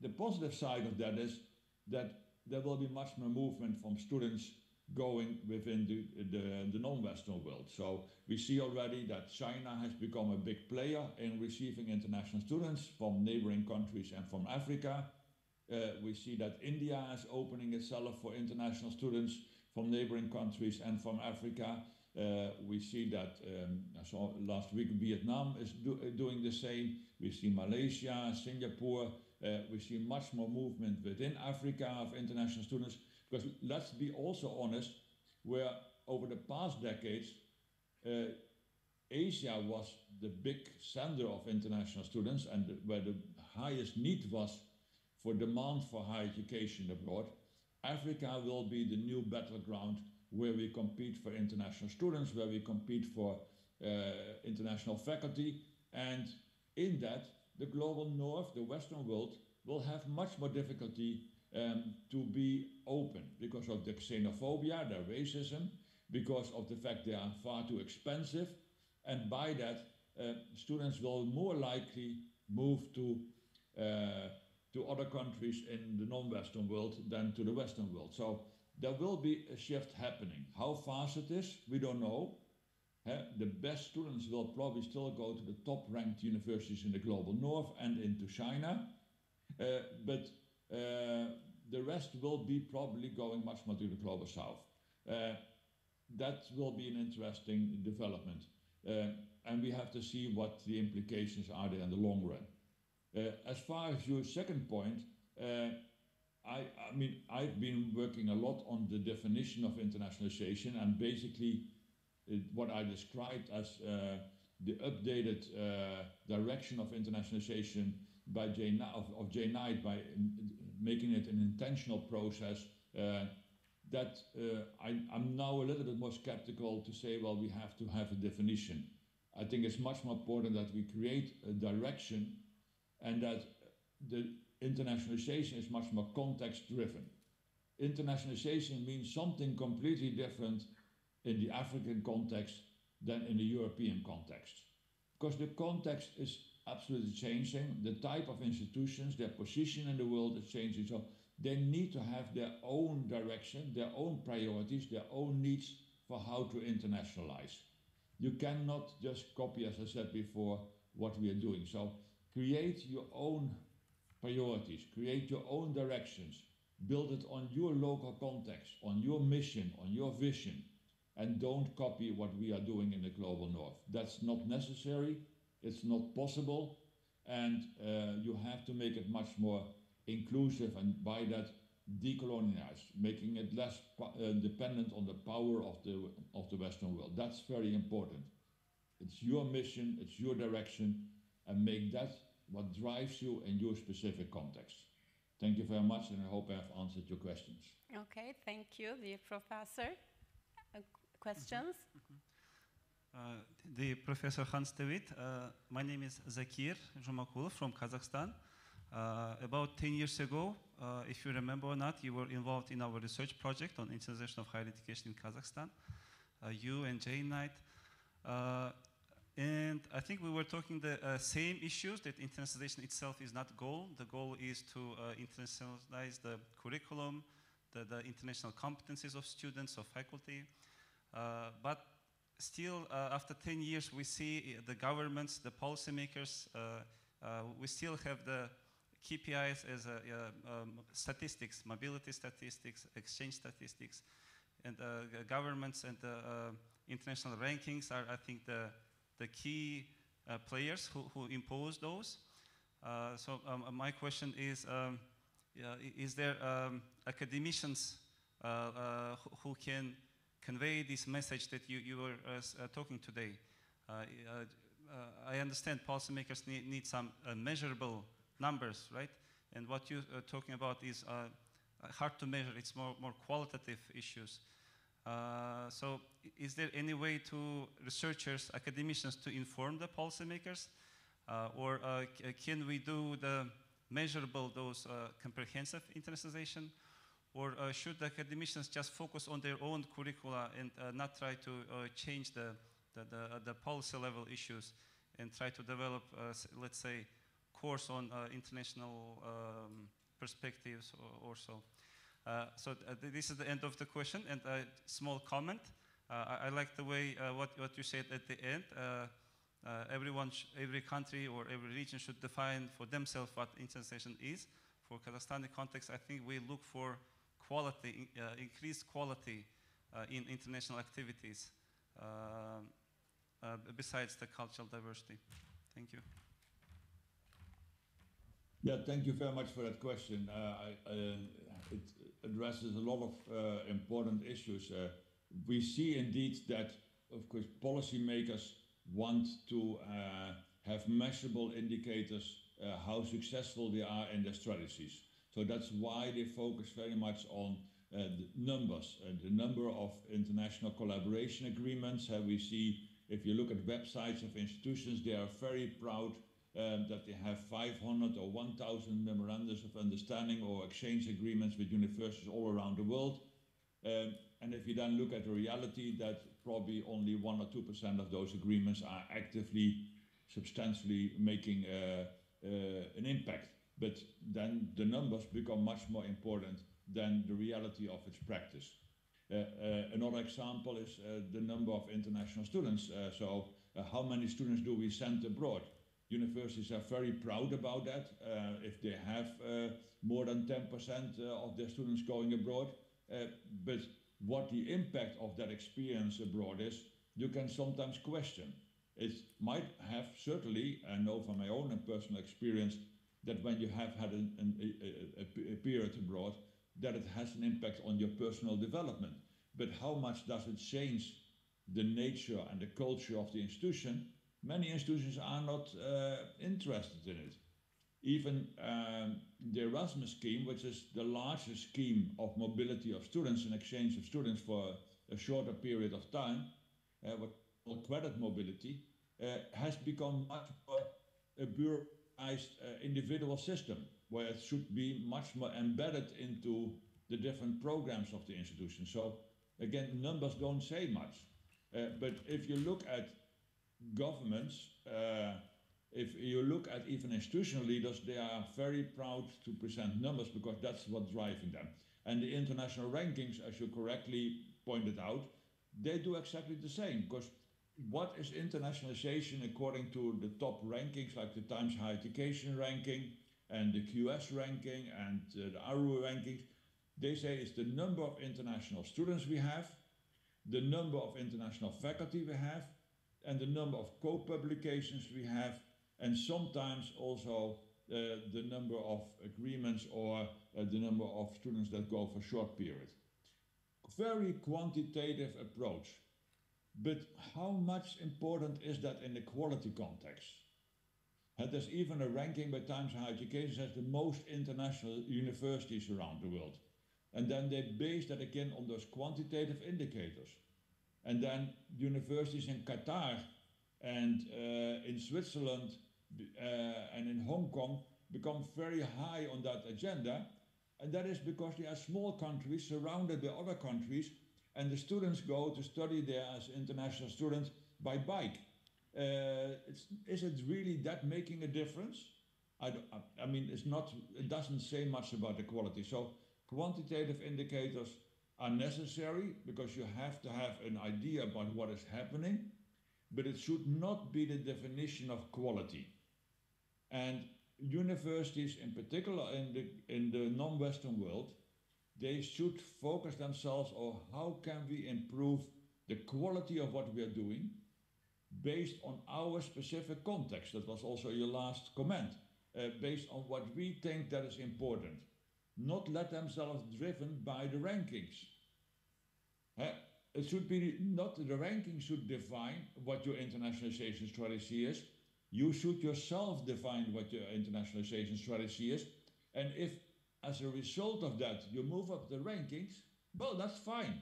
Speaker 4: the positive side of that is that there will be much more movement from students going within the non-Western world. So we see already that China has become a big player in receiving international students from neighboring countries and from Africa. We see that India is opening itself for international students from neighboring countries and from Africa. We see that, I saw last week Vietnam is doing the same. We see Malaysia, Singapore. We see much more movement within Africa of international students. Because let's be also honest, where over the past decades, Asia was the big center of international students, and where the highest need was for demand for higher education abroad. Africa will be the new battleground where we compete for international students, where we compete for international faculty, and in that, the global north, the Western world, will have much more difficulty to be open because of the xenophobia, the racism, because of the fact they are far too expensive, and by that, students will more likely move to other countries in the non-Western world than to the Western world. So there will be a shift happening. How fast it is, we don't know. The best students will probably still go to the top-ranked universities in the global north and into China, but the rest will be probably going much more to the global south. That will be an interesting development, and we have to see what the implications are there in the long run. As far as your second point, I mean, I've been working a lot on the definition of internationalization, and basically what I described as the updated direction of internationalization by Jay Knight, by making it an intentional process, I'm now a little bit more skeptical to say, well, we have to have a definition. I think it's much more important that we create a direction and that the internationalization is much more context-driven. Internationalization means something completely different in the African context than in the European context. Because the context is absolutely changing, the type of institutions, their position in the world is changing, so they need to have their own direction, their own priorities, their own needs for how to internationalize. You cannot just copy, as I said before, what we are doing. So create your own priorities, create your own directions, build it on your local context, on your mission, on your vision, and don't copy what we are doing in the global north. That's not necessary, it's not possible, and you have to make it much more inclusive and by that decolonize, making it less dependent on the power of the Western world. That's very important. It's your mission, it's your direction, and make that what drives you in your specific context. Thank you very much, and I hope I have answered your questions.
Speaker 1: Okay, thank you, dear professor. Questions?
Speaker 6: The Professor Hans de Wit. My name is Zakir Jumakul from Kazakhstan. About 10 years ago, if you remember or not, you were involved in our research project on internationalization of higher education in Kazakhstan. You and Jay Knight. And I think we were talking the same issues, that internationalization itself is not the goal. The goal is to internationalize the curriculum, the international competencies of students, of faculty. But still, after 10 years, we see the governments, the policymakers, we still have the KPIs as statistics, mobility statistics, exchange statistics, and governments and international rankings are, I think, the key players who impose those. So my question is there academicians who can convey this message that you were talking today? I understand policymakers need some measurable numbers, right? And what you're talking about is hard to measure. It's more qualitative issues. So is there any way to researchers, academicians, to inform the policymakers? Or can we do the measurable, those comprehensive internationalization? Or should the academicians just focus on their own curricula and not try to change the policy level issues and try to develop, let's say, course on international perspectives or so? So this is the end of the question, and a small comment. I like the way what you said at the end. Every country or every region should define for themselves what internationalization is. For Kazakhstani context, I think we look for quality, increased quality in international activities besides the cultural diversity. Thank you.
Speaker 4: Yeah, thank you very much for that question. It addresses a lot of important issues. We see indeed that, of course, policymakers want to have measurable indicators how successful they are in their strategies. So that's why they focus very much on the numbers, the number of international collaboration agreements. We see, if you look at websites of institutions, they are very proud that they have 500 or 1,000 memorandums of understanding or exchange agreements with universities all around the world. And if you then look at the reality, that probably only 1 or 2% of those agreements are actively, substantially making an impact. But then the numbers become much more important than the reality of its practice. Another example is the number of international students. So how many students do we send abroad? Universities are very proud about that. If they have more than 10% of their students going abroad, but what the impact of that experience abroad is, you can sometimes question. It might have, certainly, I know from my own and personal experience, that when you have had a period abroad, that it has an impact on your personal development. But how much does it change the nature and the culture of the institution? many institutions are not interested in it. Even the Erasmus scheme, which is the largest scheme of mobility of students and exchange of students for a shorter period of time, what we call credit mobility, has become much more a bureaucratized individual system, where it should be much more embedded into the different programs of the institution. So again, numbers don't say much. But if you look at governments, if you look at even institutional leaders, they are very proud to present numbers because that's what's driving them. And the international rankings, as you correctly pointed out, they do exactly the same. Because what is internationalization according to the top rankings, like the Times Higher Education ranking and the QS ranking and the ARU rankings? They say it's the number of international students we have, the number of international faculty we have, and the number of co-publications we have, and sometimes also the number of agreements or the number of students that go for short period. Very quantitative approach. But how much important is that in the quality context? There's even a ranking by Times Higher Education that has the most international universities around the world. And then they base that again on those quantitative indicators. And then universities in Qatar and in Switzerland and in Hong Kong become very high on that agenda. And that is because they are small countries surrounded by other countries, and the students go to study there as international students by bike. Is it really that making a difference? I mean, it's not. It doesn't say much about the quality. So quantitative indicators are necessary because you have to have an idea about what is happening, but it should not be the definition of quality. And universities, in particular in the non-Western world, they should focus themselves on how can we improve the quality of what we are doing based on our specific context. That was also your last comment. Based on what we think that is important. Not let themselves driven by the rankings. It should be not the rankings should define what your internationalization strategy is. You should yourself define what your internationalization strategy is. And if as a result of that you move up the rankings, well, that's fine.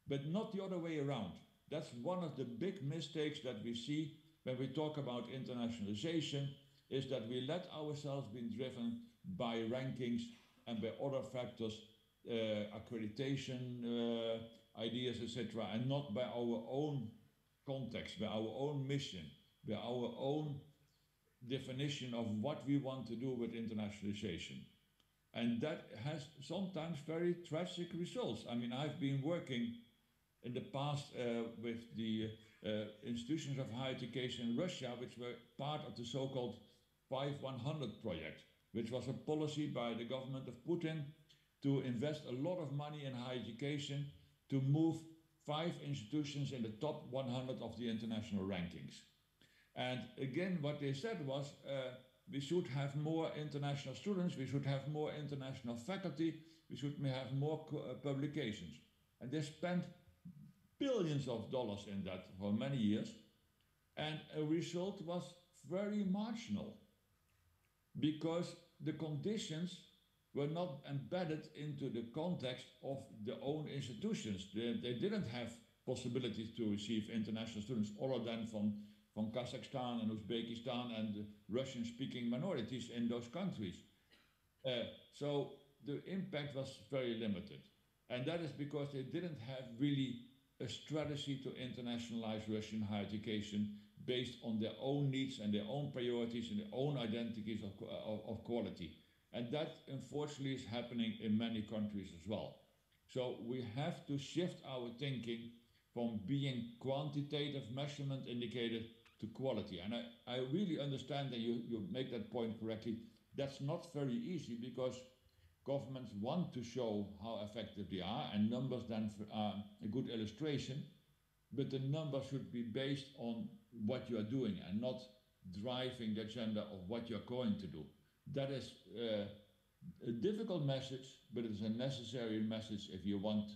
Speaker 4: But not the other way around. That's one of the big mistakes that we see when we talk about internationalization, is that we let ourselves be driven by rankings and by other factors, accreditation ideas, etc., and not by our own context, by our own mission, by our own definition of what we want to do with internationalization. And that has sometimes very tragic results. I mean, I've been working in the past with the institutions of higher education in Russia, which were part of the so-called 5-100 project, which was a policy by the government of Putin to invest a lot of money in higher education to move 5 institutions in the top 100 of the international rankings. And again, what they said was, we should have more international students, we should have more international faculty, we should have more publications. And they spent billions of dollars in that for many years, and a result was very marginal because the conditions were not embedded into the context of their own institutions. They didn't have possibilities to receive international students other than from Kazakhstan and Uzbekistan and the Russian-speaking minorities in those countries. So the impact was very limited. And that is because they didn't have really a strategy to internationalize Russian higher education based on their own needs and their own priorities and their own identities of quality. And that, unfortunately, is happening in many countries as well. So we have to shift our thinking from being quantitative measurement indicated to quality. And I really understand that you make that point correctly. That's not very easy because governments want to show how effective they are, and numbers then are a good illustration, but the numbers should be based on what you are doing and not driving the agenda of what you're going to do. That is a difficult message, but it's a necessary message if you want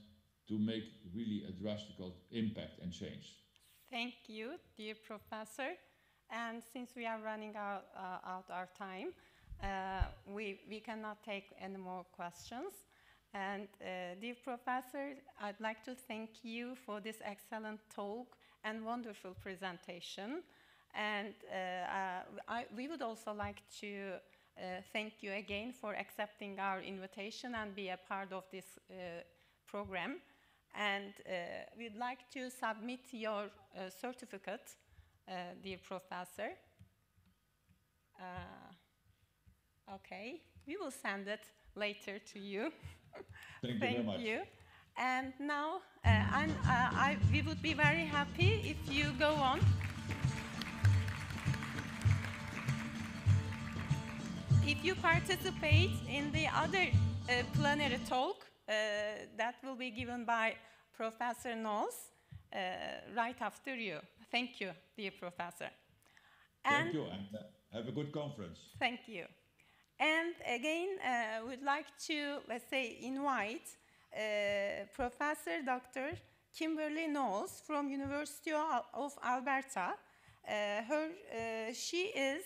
Speaker 4: to make really a drastic impact and change.
Speaker 1: Thank you, dear Professor. And since we are running out our time, we cannot take any more questions. And dear professor, I'd like to thank you for this excellent talk and wonderful presentation. And we would also like to thank you again for accepting our invitation and be a part of this program. And we'd like to submit your certificate, dear professor. Okay, we will send it later to you.
Speaker 4: Thank you very much.
Speaker 1: You. And now, we would be very happy if you go on. If you participate in the other plenary talk that will be given by Professor Knowles right after you. Thank you, dear professor.
Speaker 4: Thank you, and have a good conference.
Speaker 1: Thank you. And again, we'd like to, let's say, invite Professor Dr. Kimberly Knowles from University of Alberta. She is,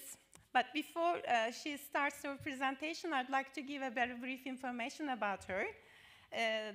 Speaker 1: but before she starts her presentation, I'd like to give a very brief information about her.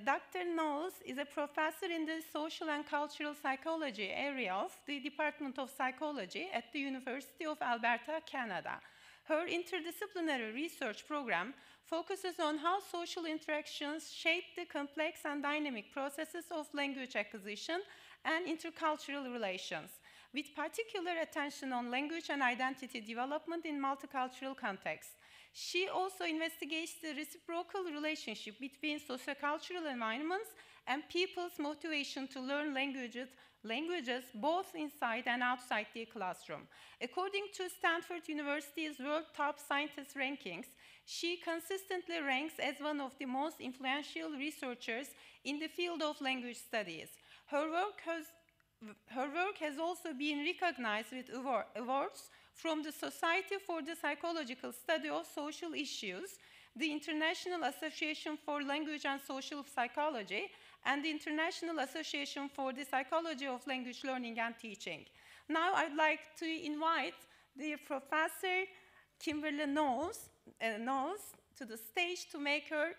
Speaker 1: Dr. Knowles is a professor in the social and cultural psychology area of the Department of Psychology at the University of Alberta, Canada. Her interdisciplinary research program focuses on how social interactions shape the complex and dynamic processes of language acquisition and intercultural relations, with particular attention on language and identity development in multicultural contexts. She also investigates the reciprocal relationship between sociocultural environments and people's motivation to learn languages both inside and outside the classroom. According to Stanford University's World Top Scientist Rankings, she consistently ranks as one of the most influential researchers in the field of language studies. Her work has also been recognized with awards from the Society for the Psychological Study of Social Issues, the International Association for Language and Social Psychology, and the International Association for the Psychology of Language Learning and Teaching. Now I'd like to invite the Professor Kimberly Knowles to the stage to make her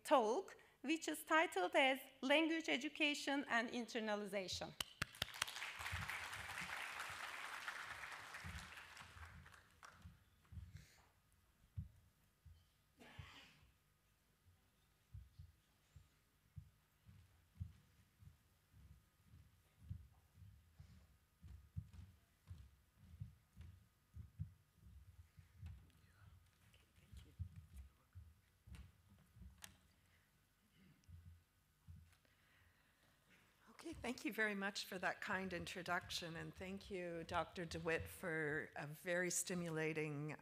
Speaker 1: talk, which is titled as Language Education and Internalization.
Speaker 7: Okay, thank you very much for that kind introduction, and thank you, Dr. DeWitt, for a very stimulating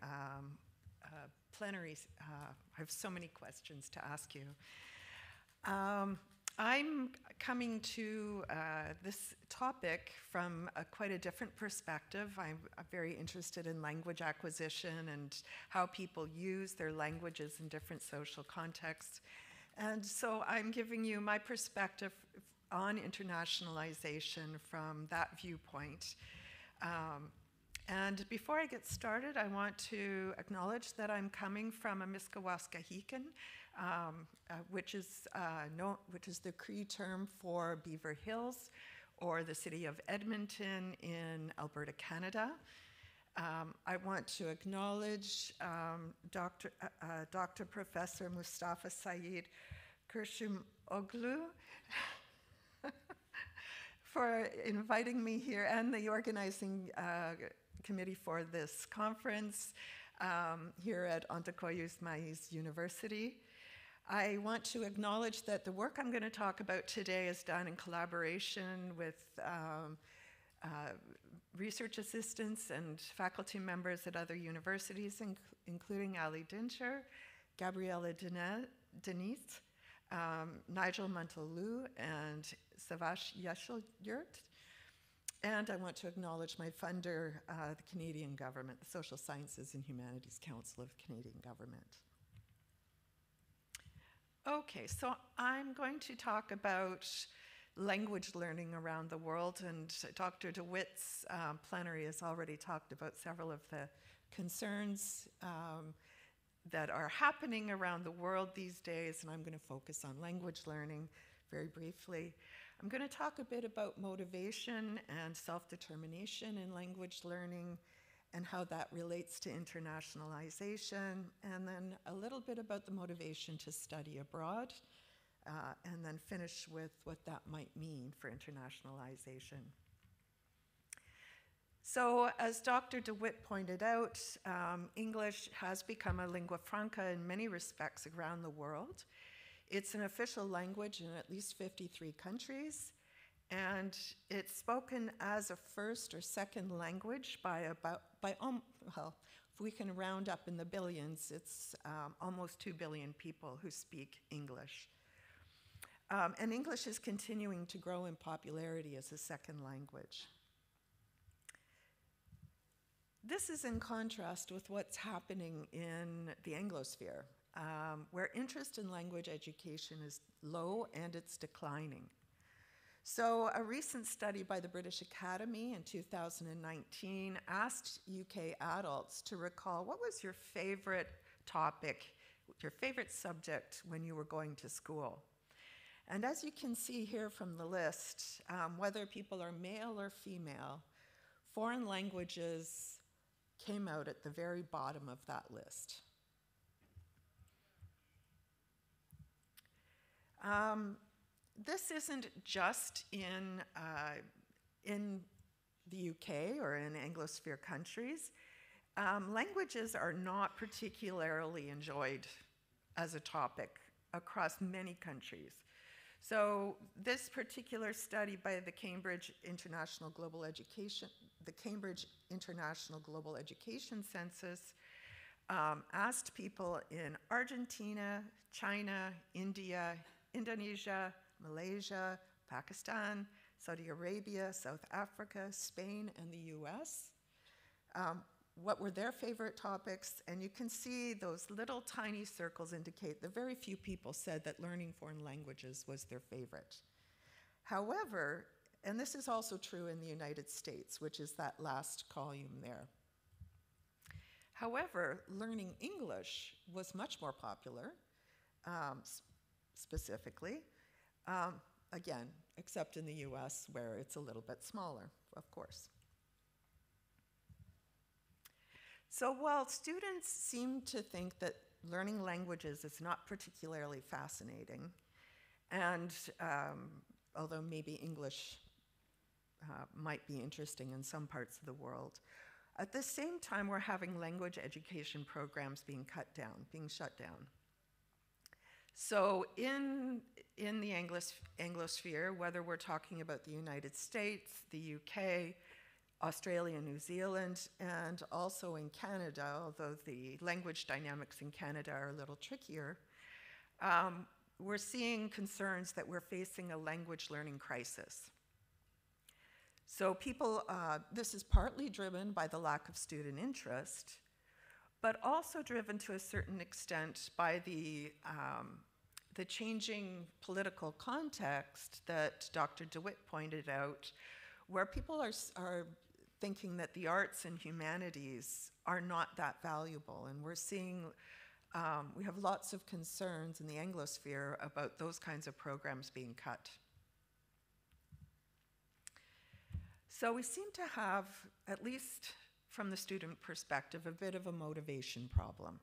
Speaker 7: plenary. I have so many questions to ask you. I'm coming to this topic from quite a different perspective. I'm very interested in language acquisition and how people use their languages in different social contexts. And so I'm giving you my perspective on internationalization from that viewpoint. And before I get started, I want to acknowledge that I'm coming from Amiskawaskahikan, which is the Cree term for Beaver Hills, or the city of Edmonton in Alberta, Canada. I want to acknowledge Dr. Professor Mustafa Saeed Kershimoglu for inviting me here, and the organizing committee for this conference here at Ondokuz Mayıs University. I want to acknowledge that the work I'm going to talk about today is done in collaboration with research assistants and faculty members at other universities, including Ali Dincher, Gabriela Denise, Nigel Montalou, and Savash Yesheljurt. And I want to acknowledge my funder, the Canadian government, the Social Sciences and Humanities Council of the Canadian government. Okay, so I'm going to talk about language learning around the world, and Dr. DeWitt's plenary has already talked about several of the concerns that are happening around the world these days, and I'm going to focus on language learning very briefly. I'm going to talk a bit about motivation and self-determination in language learning and how that relates to internationalization, and then a little bit about the motivation to study abroad, and then finish with what that might mean for internationalization. So, as Dr. DeWitt pointed out, English has become a lingua franca in many respects around the world. It's an official language in at least 53 countries, and it's spoken as a first or second language by well, if we can round up in the billions, it's almost 2 billion people who speak English. And English is continuing to grow in popularity as a second language. This is in contrast with what's happening in the Anglosphere, where interest in language education is low and it's declining. So a recent study by the British Academy in 2019 asked UK adults to recall what was your favorite topic, your favorite subject when you were going to school. And as you can see here from the list, whether people are male or female, foreign languages came out at the very bottom of that list. This isn't just in the UK or in Anglosphere countries. Languages are not particularly enjoyed as a topic across many countries. So this particular study by the Cambridge International Global Education Census asked people in Argentina, China, India, Indonesia, Malaysia, Pakistan, Saudi Arabia, South Africa, Spain, and the US. What were their favorite topics? And you can see those little tiny circles indicate that very few people said that learning foreign languages was their favorite. However, and this is also true in the United States, which is that last column there. However, learning English was much more popular, specifically, again, except in the US where it's a little bit smaller, of course. So while students seem to think that learning languages is not particularly fascinating, and although maybe English might be interesting in some parts of the world, at the same time we're having language education programs being shut down. So in the Anglosphere, whether we're talking about the United States, the UK, Australia, New Zealand, and also in Canada, although the language dynamics in Canada are a little trickier, we're seeing concerns that we're facing a language learning crisis. So this is partly driven by the lack of student interest, but also driven to a certain extent by the changing political context that Dr. DeWitt pointed out, where people are thinking that the arts and humanities are not that valuable. And we're seeing, we have lots of concerns in the Anglosphere about those kinds of programs being cut. So we seem to have, at least from the student perspective, a bit of a motivation problem.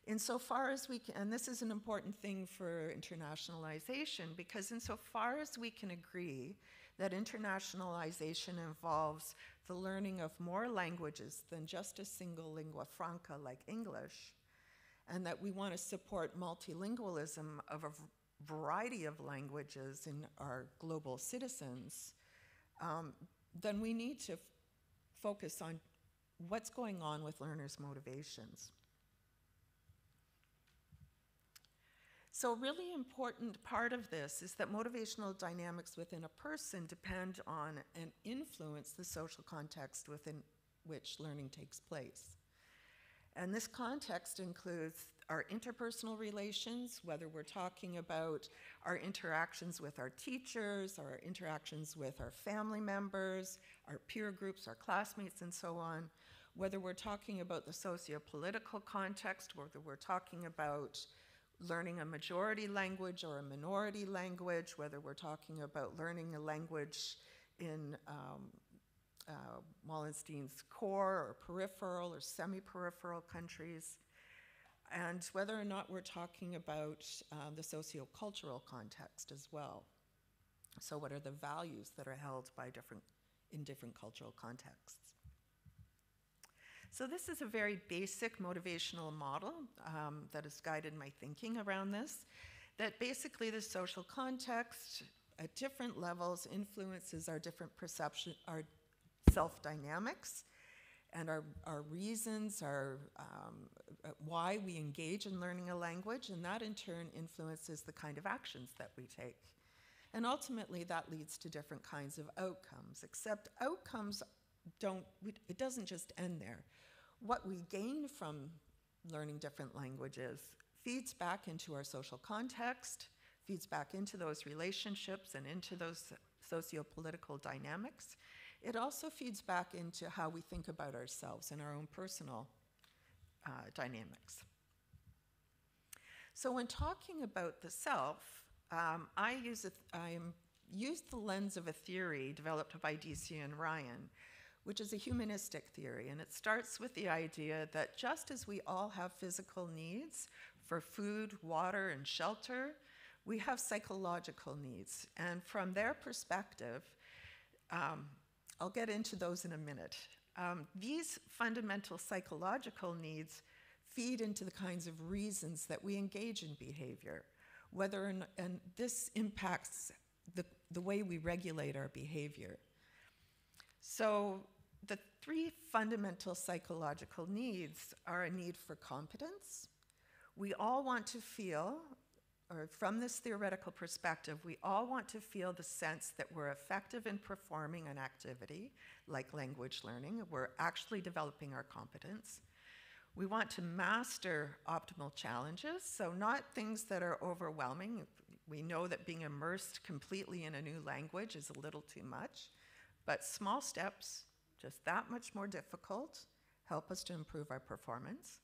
Speaker 7: Insofar as we can, and this is an important thing for internationalization, because insofar as we can agree that internationalization involves the learning of more languages than just a single lingua franca like English, and that we want to support multilingualism of a variety of languages in our global citizens, then we need to focus on what's going on with learners' motivations. So a really important part of this is that motivational dynamics within a person depend on and influence the social context within which learning takes place. And this context includes our interpersonal relations, whether we're talking about our interactions with our teachers, our interactions with our family members, our peer groups, our classmates, and so on, whether we're talking about the socio-political context, whether we're talking about learning a majority language or a minority language, whether we're talking about learning a language in Wallenstein's core or peripheral or semi-peripheral countries, and whether or not we're talking about the socio-cultural context as well. So what are the values that are held by in different cultural contexts? So this is a very basic motivational model that has guided my thinking around this, that basically the social context at different levels influences our different perception, our self-dynamics, and our reasons, why we engage in learning a language, and that in turn influences the kind of actions that we take. And ultimately that leads to different kinds of outcomes, except outcomes it doesn't just end there. What we gain from learning different languages feeds back into our social context, feeds back into those relationships and into those socio-political dynamics. It also feeds back into how we think about ourselves and our own personal dynamics. So when talking about the self, I use the lens of a theory developed by DC and Ryan, which is a humanistic theory, and it starts with the idea that just as we all have physical needs for food, water, and shelter, we have psychological needs. And from their perspective, I'll get into those in a minute. These fundamental psychological needs feed into the kinds of reasons that we engage in behavior, and this impacts the way we regulate our behavior. So the three fundamental psychological needs are a need for competence. We all want to feel, or from this theoretical perspective, we all want to feel the sense that we're effective in performing an activity, like language learning. We're actually developing our competence. We want to master optimal challenges, so not things that are overwhelming. We know that being immersed completely in a new language is a little too much, but small steps, just that much more difficult, help us to improve our performance.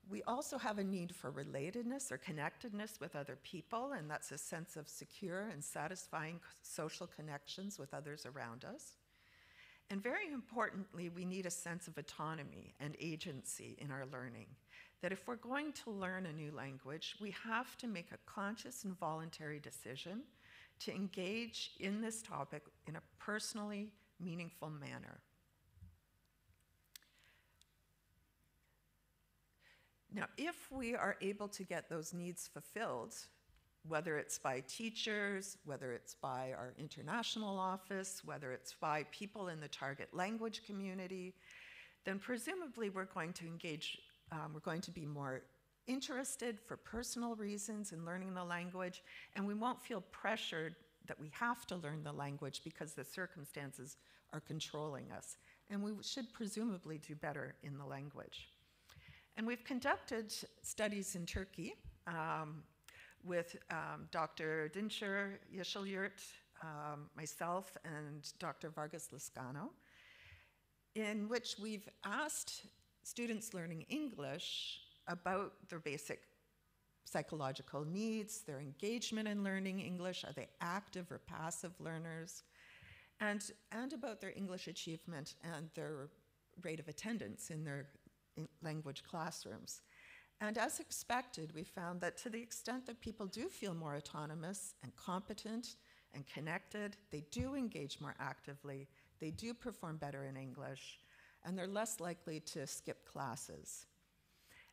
Speaker 7: We also have a need for relatedness or connectedness with other people, and that's a sense of secure and satisfying social connections with others around us. And very importantly, we need a sense of autonomy and agency in our learning, that if we're going to learn a new language, we have to make a conscious and voluntary decision to engage in this topic in a personally meaningful manner. Now, if we are able to get those needs fulfilled, whether it's by teachers, whether it's by our international office, whether it's by people in the target language community, then presumably we're going to engage, we're going to be more interested for personal reasons in learning the language, and we won't feel pressured that we have to learn the language because the circumstances are controlling us. And we should presumably do better in the language. And we've conducted studies in Turkey with Dr. Dinçer Yeşilyurt, myself, and Dr. Vargas Lascano, in which we've asked students learning English about their basic psychological needs, their engagement in learning English, are they active or passive learners, and about their English achievement and their rate of attendance in their language classrooms. And as expected, we found that to the extent that people do feel more autonomous and competent and connected, they do engage more actively, they do perform better in English, and they're less likely to skip classes.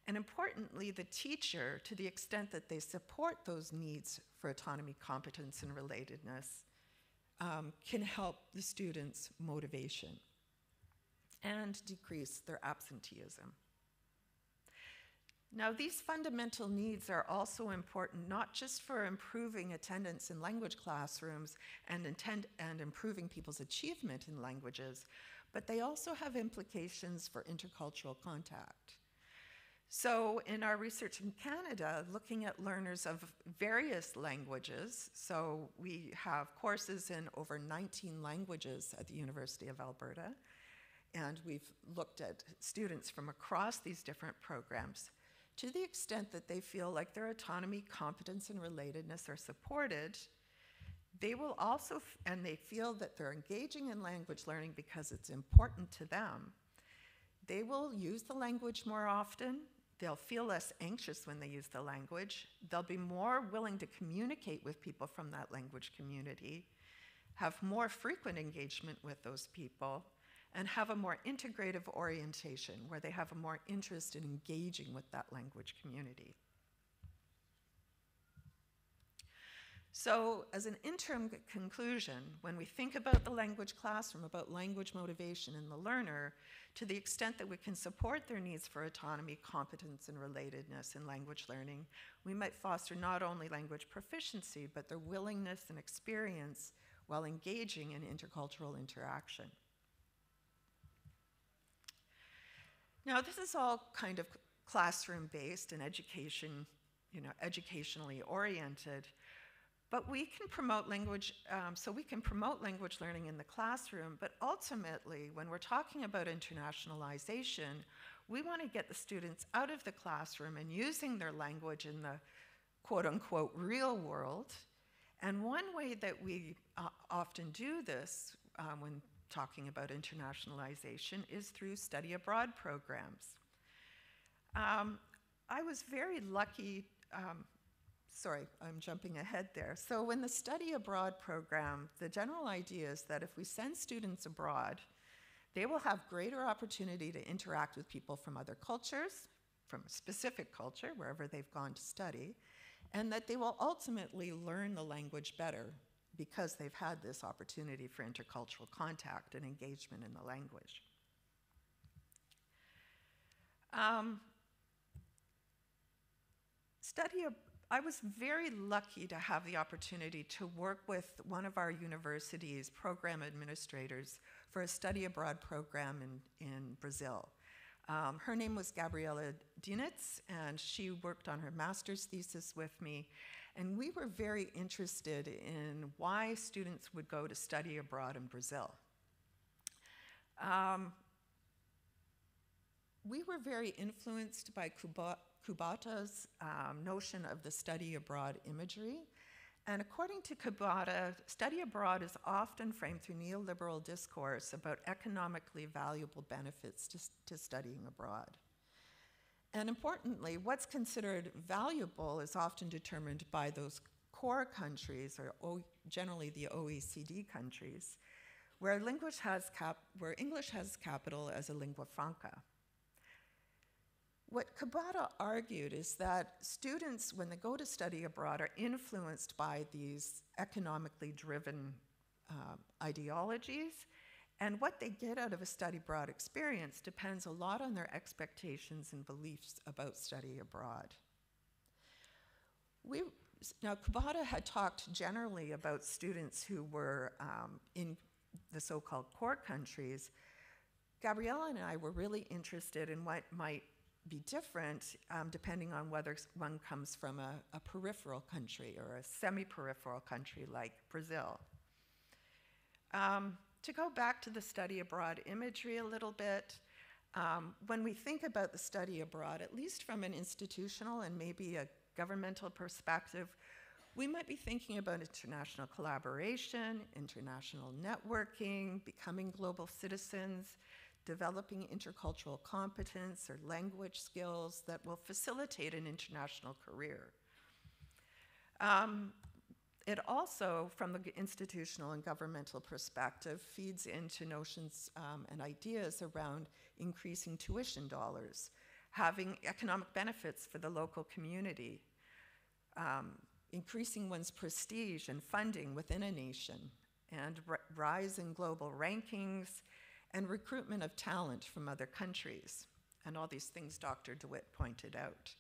Speaker 7: And importantly, the teacher, to the extent that they support those needs for autonomy, competence, and relatedness, can help the students' motivation and decrease their absenteeism. Now, these fundamental needs are also important not just for improving attendance in language classrooms and improving people's achievement in languages, but they also have implications for intercultural contact. So in our research in Canada, looking at learners of various languages, so we have courses in over 19 languages at the University of Alberta, and we've looked at students from across these different programs. To the extent that they feel like their autonomy, competence, and relatedness are supported, they will also, and they feel that they're engaging in language learning because it's important to them, they will use the language more often. They'll feel less anxious when they use the language. They'll be more willing to communicate with people from that language community, have more frequent engagement with those people, and have a more integrative orientation where they have a more interest in engaging with that language community. So as an interim conclusion, when we think about the language classroom, about language motivation in the learner, to the extent that we can support their needs for autonomy, competence, and relatedness in language learning, we might foster not only language proficiency, but their willingness and experience while engaging in intercultural interaction. Now, this is all kind of classroom-based and educationally oriented. But we can promote language, we can promote language learning in the classroom, but ultimately, when we're talking about internationalization, we want to get the students out of the classroom and using their language in the quote-unquote real world. And one way that we often do this when talking about internationalization is through study abroad programs. I was very lucky. Sorry, I'm jumping ahead there. So in the study abroad program, the general idea is that if we send students abroad, they will have greater opportunity to interact with people from other cultures, from a specific culture, wherever they've gone to study, and that they will ultimately learn the language better because they've had this opportunity for intercultural contact and engagement in the language. I was very lucky to have the opportunity to work with one of our university's program administrators for a study abroad program in Brazil. Her name was Gabriela Dinitz, and she worked on her master's thesis with me. And we were very interested in why students would go to study abroad in Brazil. We were very influenced by Kubata's notion of the study abroad imagery. And according to Kubata, study abroad is often framed through neoliberal discourse about economically valuable benefits to studying abroad. And importantly, what's considered valuable is often determined by those core countries, or generally the OECD countries, where English has capital as a lingua franca. What Kubata argued is that students, when they go to study abroad, are influenced by these economically driven ideologies, and what they get out of a study abroad experience depends a lot on their expectations and beliefs about study abroad. Now, Kubata had talked generally about students who were in the so-called core countries. Gabriella and I were really interested in what might be different depending on whether one comes from a peripheral country or a semi-peripheral country like Brazil. To go back to the study abroad imagery a little bit, when we think about the study abroad, at least from an institutional and maybe a governmental perspective, we might be thinking about international collaboration, international networking, becoming global citizens, developing intercultural competence or language skills that will facilitate an international career. It also, from the institutional and governmental perspective, feeds into notions and ideas around increasing tuition dollars, having economic benefits for the local community, increasing one's prestige and funding within a nation, and rise in global rankings, and recruitment of talent from other countries, and all these things Dr. DeWitt pointed out.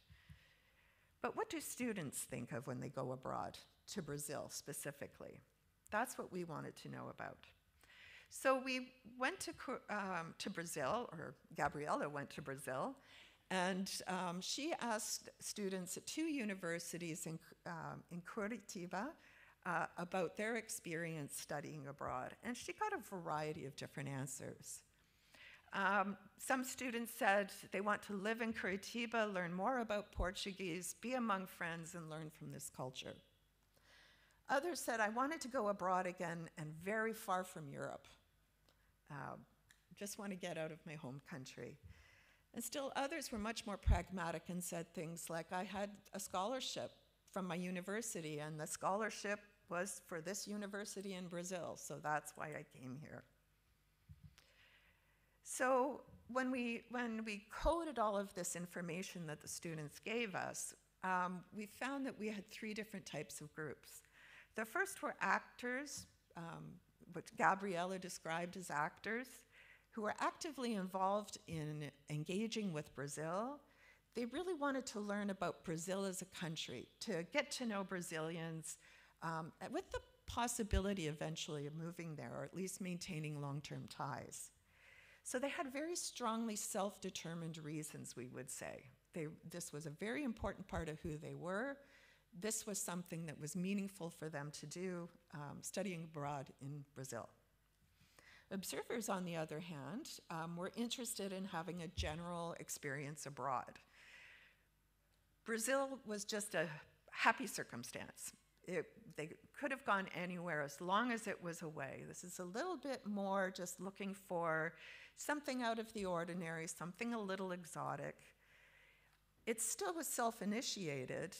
Speaker 7: But what do students think of when they go abroad, to Brazil specifically? That's what we wanted to know about. So we went to Brazil, or Gabriella went to Brazil, And she asked students at 2 universities in Curitiba about their experience studying abroad. And she got a variety of different answers. Some students said they want to live in Curitiba, learn more about Portuguese, be among friends, and learn from this culture. Others said, I wanted to go abroad again and very far from Europe. Just want to get out of my home country. And still others were much more pragmatic and said things like, I had a scholarship from my university, and the scholarship was for this university in Brazil, so that's why I came here. So when we coded all of this information that the students gave us, we found that we had 3 different types of groups. The first were actors, what Gabriela described as actors, who were actively involved in engaging with Brazil. They really wanted to learn about Brazil as a country, to get to know Brazilians, with the possibility eventually of moving there, or at least maintaining long-term ties. So they had very strongly self-determined reasons, we would say. This was a very important part of who they were. This was something that was meaningful for them to do, studying abroad in Brazil. Observers, on the other hand, were interested in having a general experience abroad. Brazil was just a happy circumstance. They could have gone anywhere as long as it was away. This is a little bit more just looking for something out of the ordinary, something a little exotic. It still was self-initiated,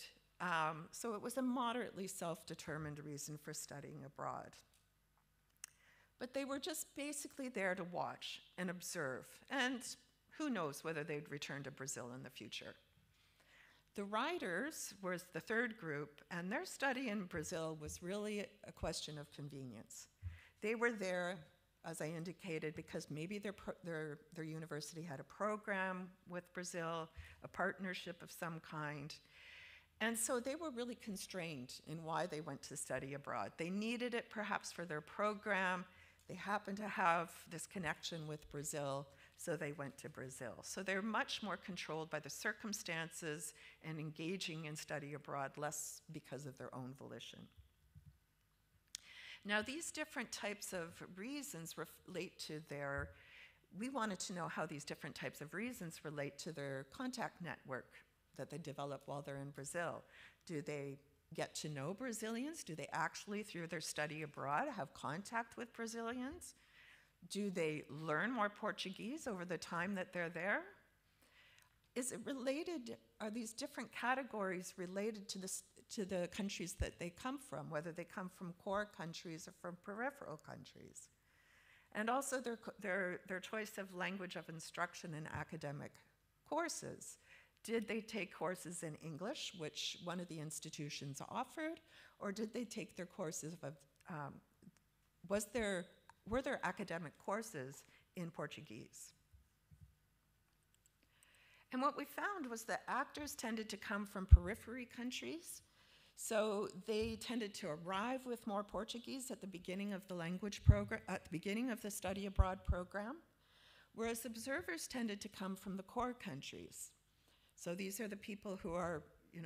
Speaker 7: so it was a moderately self-determined reason for studying abroad. But they were just basically there to watch and observe, and who knows whether they'd return to Brazil in the future. The writers was the 3rd group, and their study in Brazil was really a question of convenience. They were there, as I indicated, because maybe their university had a program with Brazil, a partnership of some kind. And so they were really constrained in why they went to study abroad. They needed it perhaps for their program. They happened to have this connection with Brazil, so they went to Brazil. So they're much more controlled by the circumstances and engaging in study abroad, less because of their own volition. Now, these different types of reasons relate to we wanted to know how these different types of reasons relate to their contact network that they develop while they're in Brazil. Do they get to know Brazilians? Do they actually, through their study abroad, have contact with Brazilians? Do they learn more Portuguese over the time that they're there? Is it related, are these different categories related to the countries that they come from, whether they come from core countries or from peripheral countries? And also their choice of language of instruction in academic courses. Did they take courses in English, which one of the institutions offered, or did they take their courses of, were there academic courses in Portuguese? And what we found was that actors tended to come from periphery countries, so they tended to arrive with more Portuguese at the beginning of the language program, at the beginning of the study abroad program, whereas observers tended to come from the core countries. So these are the people who are,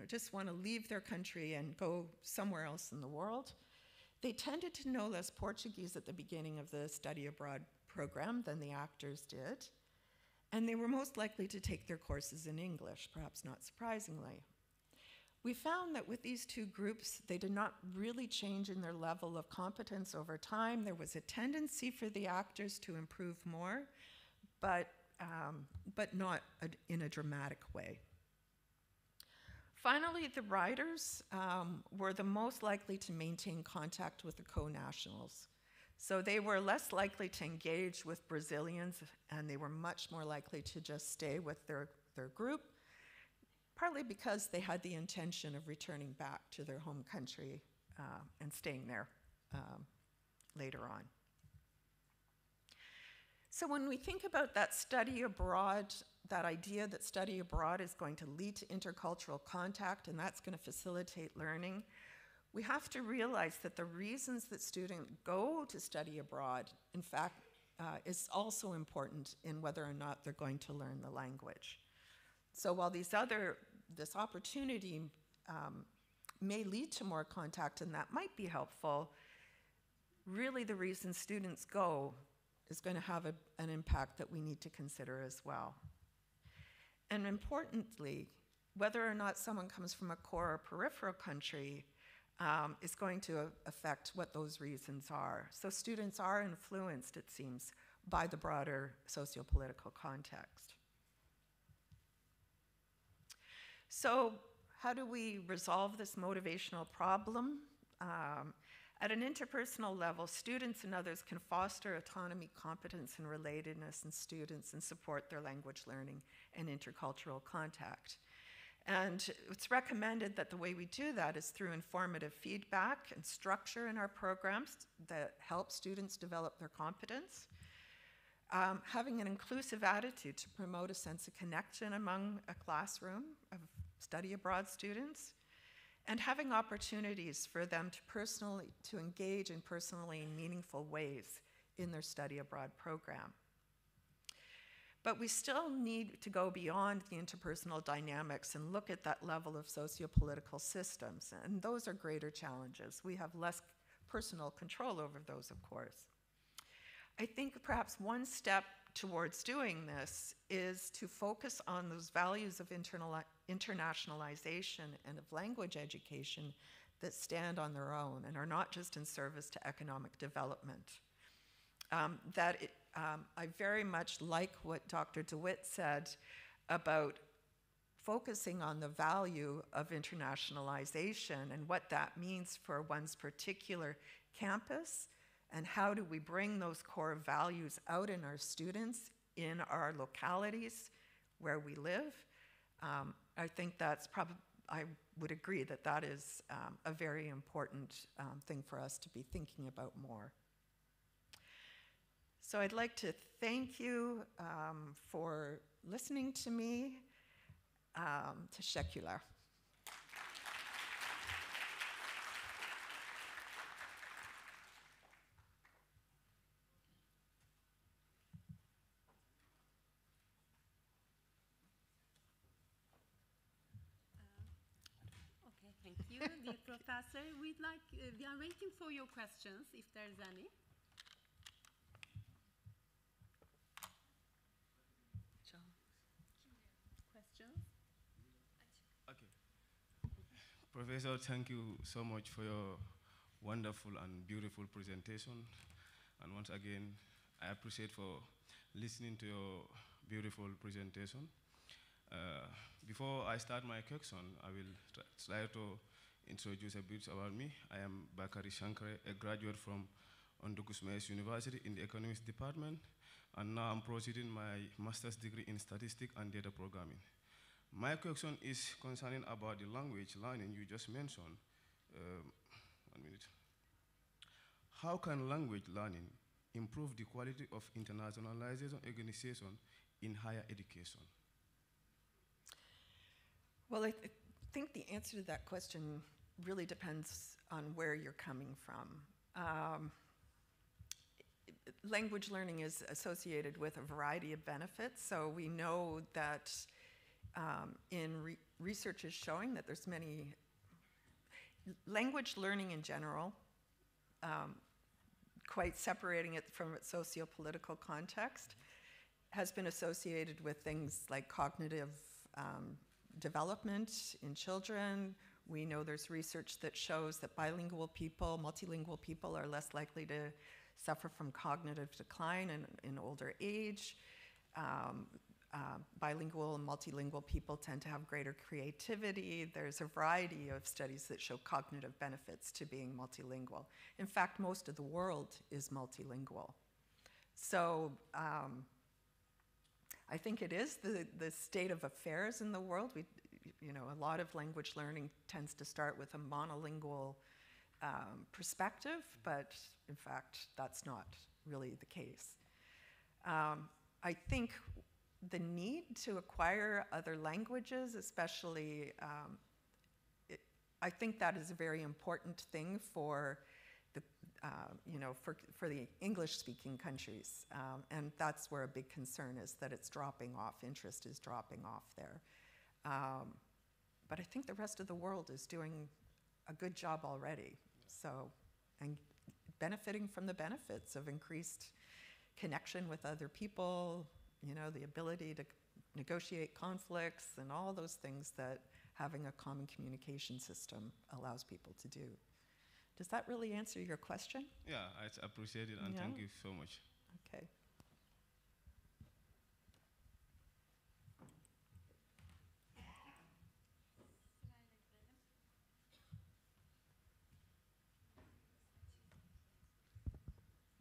Speaker 7: just want to leave their country and go somewhere else in the world. They tended to know less Portuguese at the beginning of the study abroad program than the actors did, and they were most likely to take their courses in English, perhaps not surprisingly. We found that with these 2 groups, they did not really change in their level of competence over time. There was a tendency for the actors to improve more, but not in a dramatic way. Finally, the writers were the most likely to maintain contact with the co-nationals. So they were less likely to engage with Brazilians, and they were much more likely to just stay with their group, partly because they had the intention of returning back to their home country and staying there later on. So when we think about that study abroad, that idea that study abroad is going to lead to intercultural contact and that's going to facilitate learning, we have to realize that the reasons that students go to study abroad, in fact, is also important in whether or not they're going to learn the language. So while this opportunity may lead to more contact, and that might be helpful, really the reason students go is going to have an impact that we need to consider as well. And importantly, whether or not someone comes from a core or peripheral country is going to affect what those reasons are. So students are influenced, it seems, by the broader socio-political context. So how do we resolve this motivational problem? At an interpersonal level, students and others can foster autonomy, competence, and relatedness in students and support their language learning and intercultural contact. And it's recommended that the way we do that is through informative feedback and structure in our programs that help students develop their competence. Having an inclusive attitude to promote a sense of connection among a classroom of study abroad students, and having opportunities for them to engage in personally meaningful ways in their study abroad program. But we still need to go beyond the interpersonal dynamics and look at that level of socio-political systems, and those are greater challenges. We have less personal control over those, of course. I think perhaps one step towards doing this is to focus on those values of internationalization and of language education that stand on their own and are not just in service to economic development. I very much like what Dr. DeWitt said about focusing on the value of internationalization and what that means for one's particular campus, and how do we bring those core values out in our students in our localities where we live. I think that's I would agree that that is a very important thing for us to be thinking about more. So I'd like to thank you for listening to me. Teşekkürler.
Speaker 1: Thank you, dear professor. We are waiting for your questions, if there's any. Questions?
Speaker 8: Okay. Professor, thank you so much for your wonderful and beautiful presentation. And once again, I appreciate for listening to your beautiful presentation. Before I start my question, I will try to introduce a bit about me. I am Bakari Shankare, a graduate from Ondokuz Mayıs University in the Economics Department, and now I'm proceeding my master's degree in Statistics and Data Programming. My question is concerning about the language learning you just mentioned. 1 minute. How can language learning improve the quality of internationalization organization in higher education?
Speaker 7: Well, I think the answer to that question really depends on where you're coming from. Language learning is associated with a variety of benefits, so we know that research is showing that there's many language learning in general, quite separating it from its socio-political context, has been associated with things like cognitive development in children. We know there's research that shows that bilingual people, multilingual people are less likely to suffer from cognitive decline in older age. Bilingual and multilingual people tend to have greater creativity. There's a variety of studies that show cognitive benefits to being multilingual. In fact, most of the world is multilingual. So I think it is the state of affairs in the world. A lot of language learning tends to start with a monolingual perspective, but in fact, that's not really the case. I think the need to acquire other languages, especially, I think that is a very important thing for the, for the English-speaking countries, and that's where a big concern is, that it's dropping off. Interest is dropping off there. But I think the rest of the world is doing a good job already. So, and benefiting from the benefits of increased connection with other people, you know, the ability to negotiate conflicts and all those things that having a common communication system allows people to do. Does that really answer your question?
Speaker 8: Yeah, I appreciate it, and
Speaker 7: Yeah.
Speaker 8: thank you so much.
Speaker 7: Okay.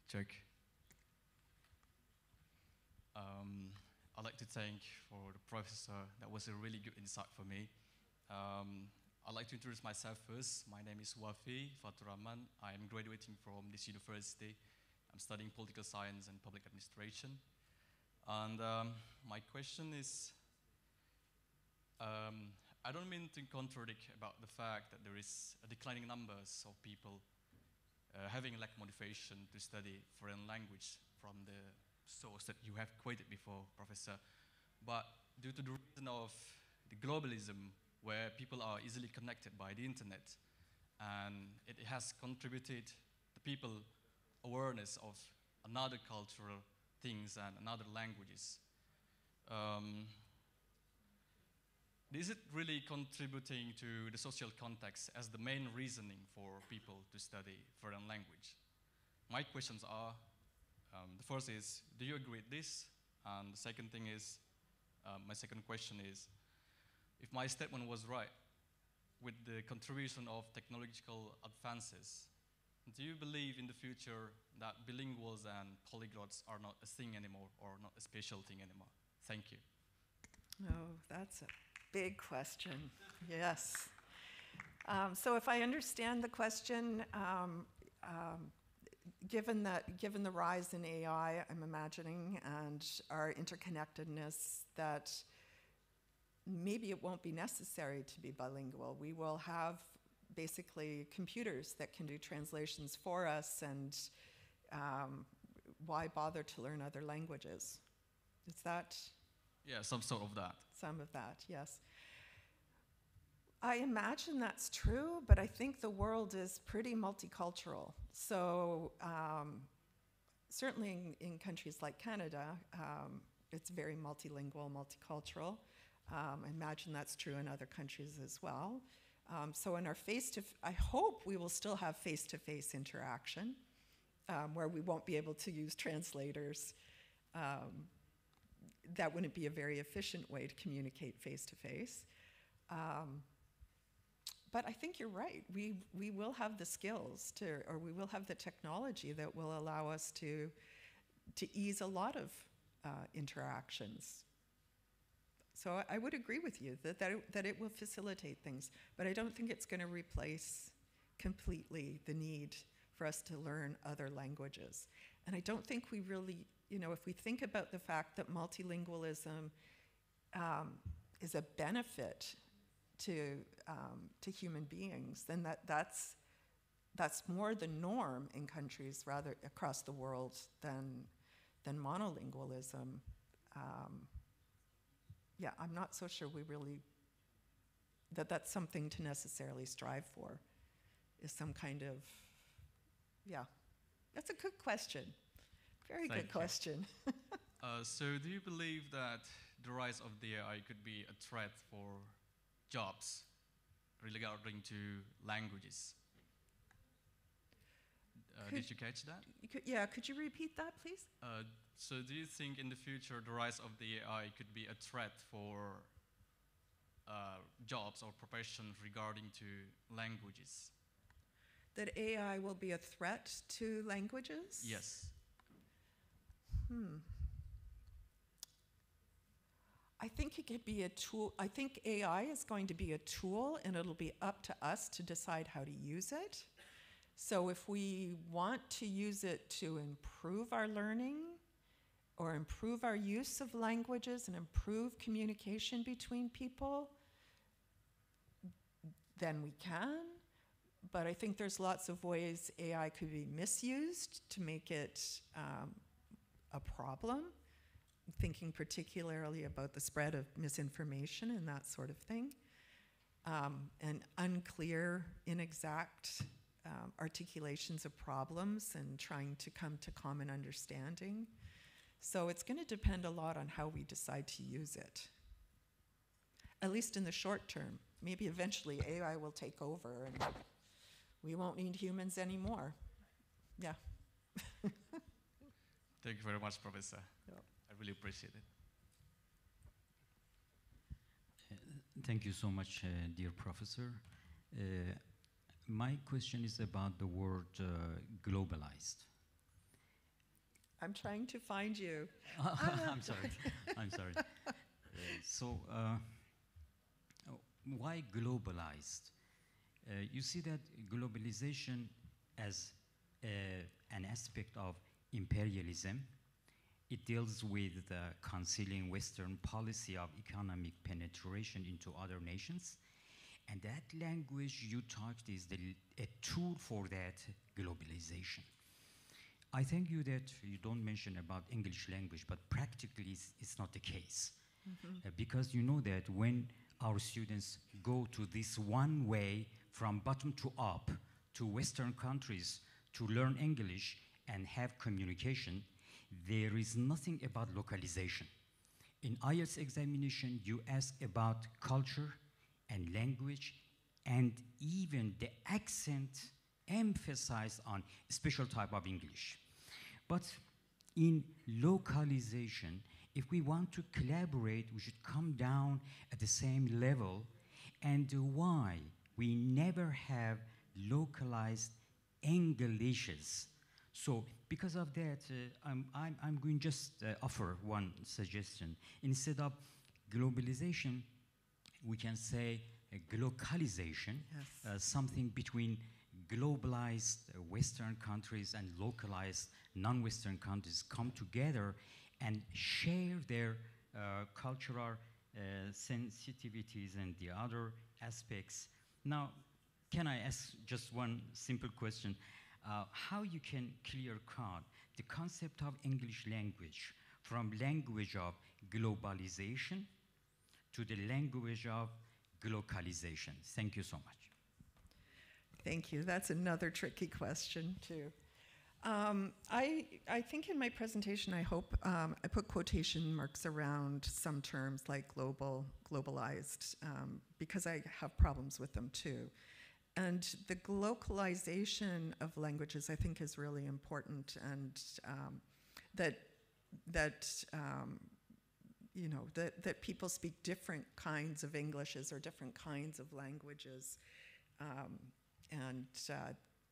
Speaker 9: Check. I'd like to thank for the professor. That was a really good insight for me. I'd like to introduce myself first. My name is Wafi Faturaman. I'm graduating from this university. I'm studying political science and public administration. And my question is, I don't mean to contradict about the fact that there is a declining numbers of people having lack motivation to study foreign language from the source that you have quoted before, Professor. But due to the reason of the globalism, where people are easily connected by the internet, and it has contributed to people awareness of another cultural things and another languages. Is it really contributing to the social context as the main reasoning for people to study foreign language? My questions are, the first is, do you agree with this? And the second thing is, my second question is, if my statement was right, with the contribution of technological advances, do you believe in the future that bilinguals and polyglots are not a thing anymore, or not a special thing anymore? Thank you.
Speaker 7: Oh, that's a big question. Yes. So if I understand the question, given the rise in AI, I'm imagining, and our interconnectedness, that maybe it won't be necessary to be bilingual. We will have basically computers that can do translations for us, and why bother to learn other languages? Is that?
Speaker 9: Yeah, some sort of that.
Speaker 7: Some of that, yes. I imagine that's true, but I think the world is pretty multicultural. So certainly in countries like Canada, it's very multilingual, multicultural. I imagine that's true in other countries as well. So in our I hope we will still have face-to-face interaction, where we won't be able to use translators. That wouldn't be a very efficient way to communicate face-to-face. But I think you're right. We will have the skills or we will have the technology that will allow us to ease a lot of interactions. So I would agree with you that it will facilitate things, but I don't think it's going to replace completely the need for us to learn other languages. And I don't think we really, if we think about the fact that multilingualism is a benefit to human beings, then that's more the norm in countries rather across the world than monolingualism. Yeah, I'm not so sure we really that's something to necessarily strive for. Is some kind of, yeah, that's a good question. Very good question.
Speaker 9: So do you believe that the rise of the AI could be a threat for jobs regarding to languages? Did you catch that?
Speaker 7: Could you repeat that, please?
Speaker 9: So do you think in the future the rise of the AI could be a threat for jobs or professions regarding to languages?
Speaker 7: That AI will be a threat to languages?
Speaker 9: Yes.
Speaker 7: I think it could be a tool. I think AI is going to be a tool, and it'll be up to us to decide how to use it. So if we want to use it to improve our learning or improve our use of languages and improve communication between people, then we can. But I think there's lots of ways AI could be misused to make it a problem. thinking particularly about the spread of misinformation and that sort of thing, and unclear, inexact articulations of problems and trying to come to common understanding. So it's going to depend a lot on how we decide to use it, at least in the short term. Maybe eventually AI will take over and we won't need humans anymore. Yeah.
Speaker 9: Thank you very much, Professor.
Speaker 7: Yep.
Speaker 9: I really appreciate it.
Speaker 5: Thank you so much, dear Professor. My question is about the word globalized.
Speaker 7: I'm trying to find you.
Speaker 5: I'm sorry. I'm sorry. Why globalized? You see that globalization as an aspect of imperialism. It deals with concealing Western policy of economic penetration into other nations. And that language you talked is a tool for that globalization. I thank you that you don't mention about English language, but practically it's not the case. Because you know that when our students go to this one way from bottom to up to Western countries to learn English and have communication, there is nothing about localization. In IELTS examination, you ask about culture and language, and even the accent emphasized on special type of English. But in localization, if we want to collaborate, we should come down at the same level. And why we never have localized Englishes? So because of that, I'm going to just offer one suggestion. Instead of globalization, we can say glocalization,
Speaker 7: Yes.
Speaker 5: something between globalized Western countries and localized non-Western countries come together and share their cultural sensitivities and the other aspects. Now, can I ask just one simple question? How you can clear cut the concept of English language from language of globalization to the language of glocalization? Thank you so much.
Speaker 7: Thank you. That's another tricky question, too. I think in my presentation, I hope I put quotation marks around some terms like global, globalized, because I have problems with them, too. And the glocalization of languages, I think, is really important, and that people speak different kinds of Englishes or different kinds of languages, and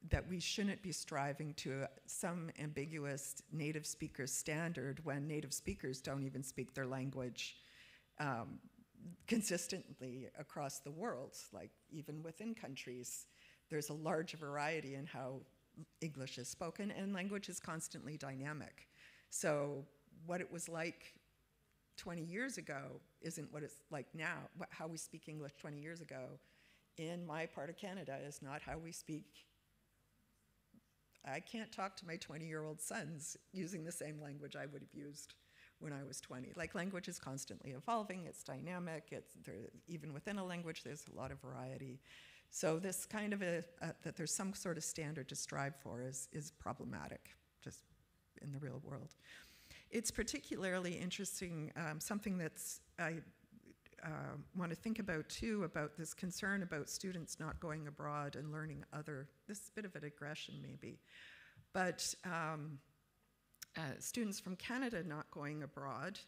Speaker 7: that we shouldn't be striving to some ambiguous native speaker standard when native speakers don't even speak their language consistently across the world. Like even within countries, there's a large variety in how English is spoken, and language is constantly dynamic. So what it was like 20 years ago isn't what it's like now. How we speak English 20 years ago in my part of Canada is not how we speak. I can't talk to my 20-year-old sons using the same language I would have used when I was 20. Like, language is constantly evolving, it's dynamic, even within a language there's a lot of variety. So this kind of that there's some sort of standard to strive for is problematic, just in the real world. It's particularly interesting, something that's I want to think about too, about this concern about students not going abroad and learning this is a bit of a digression maybe, but students from Canada not going abroad,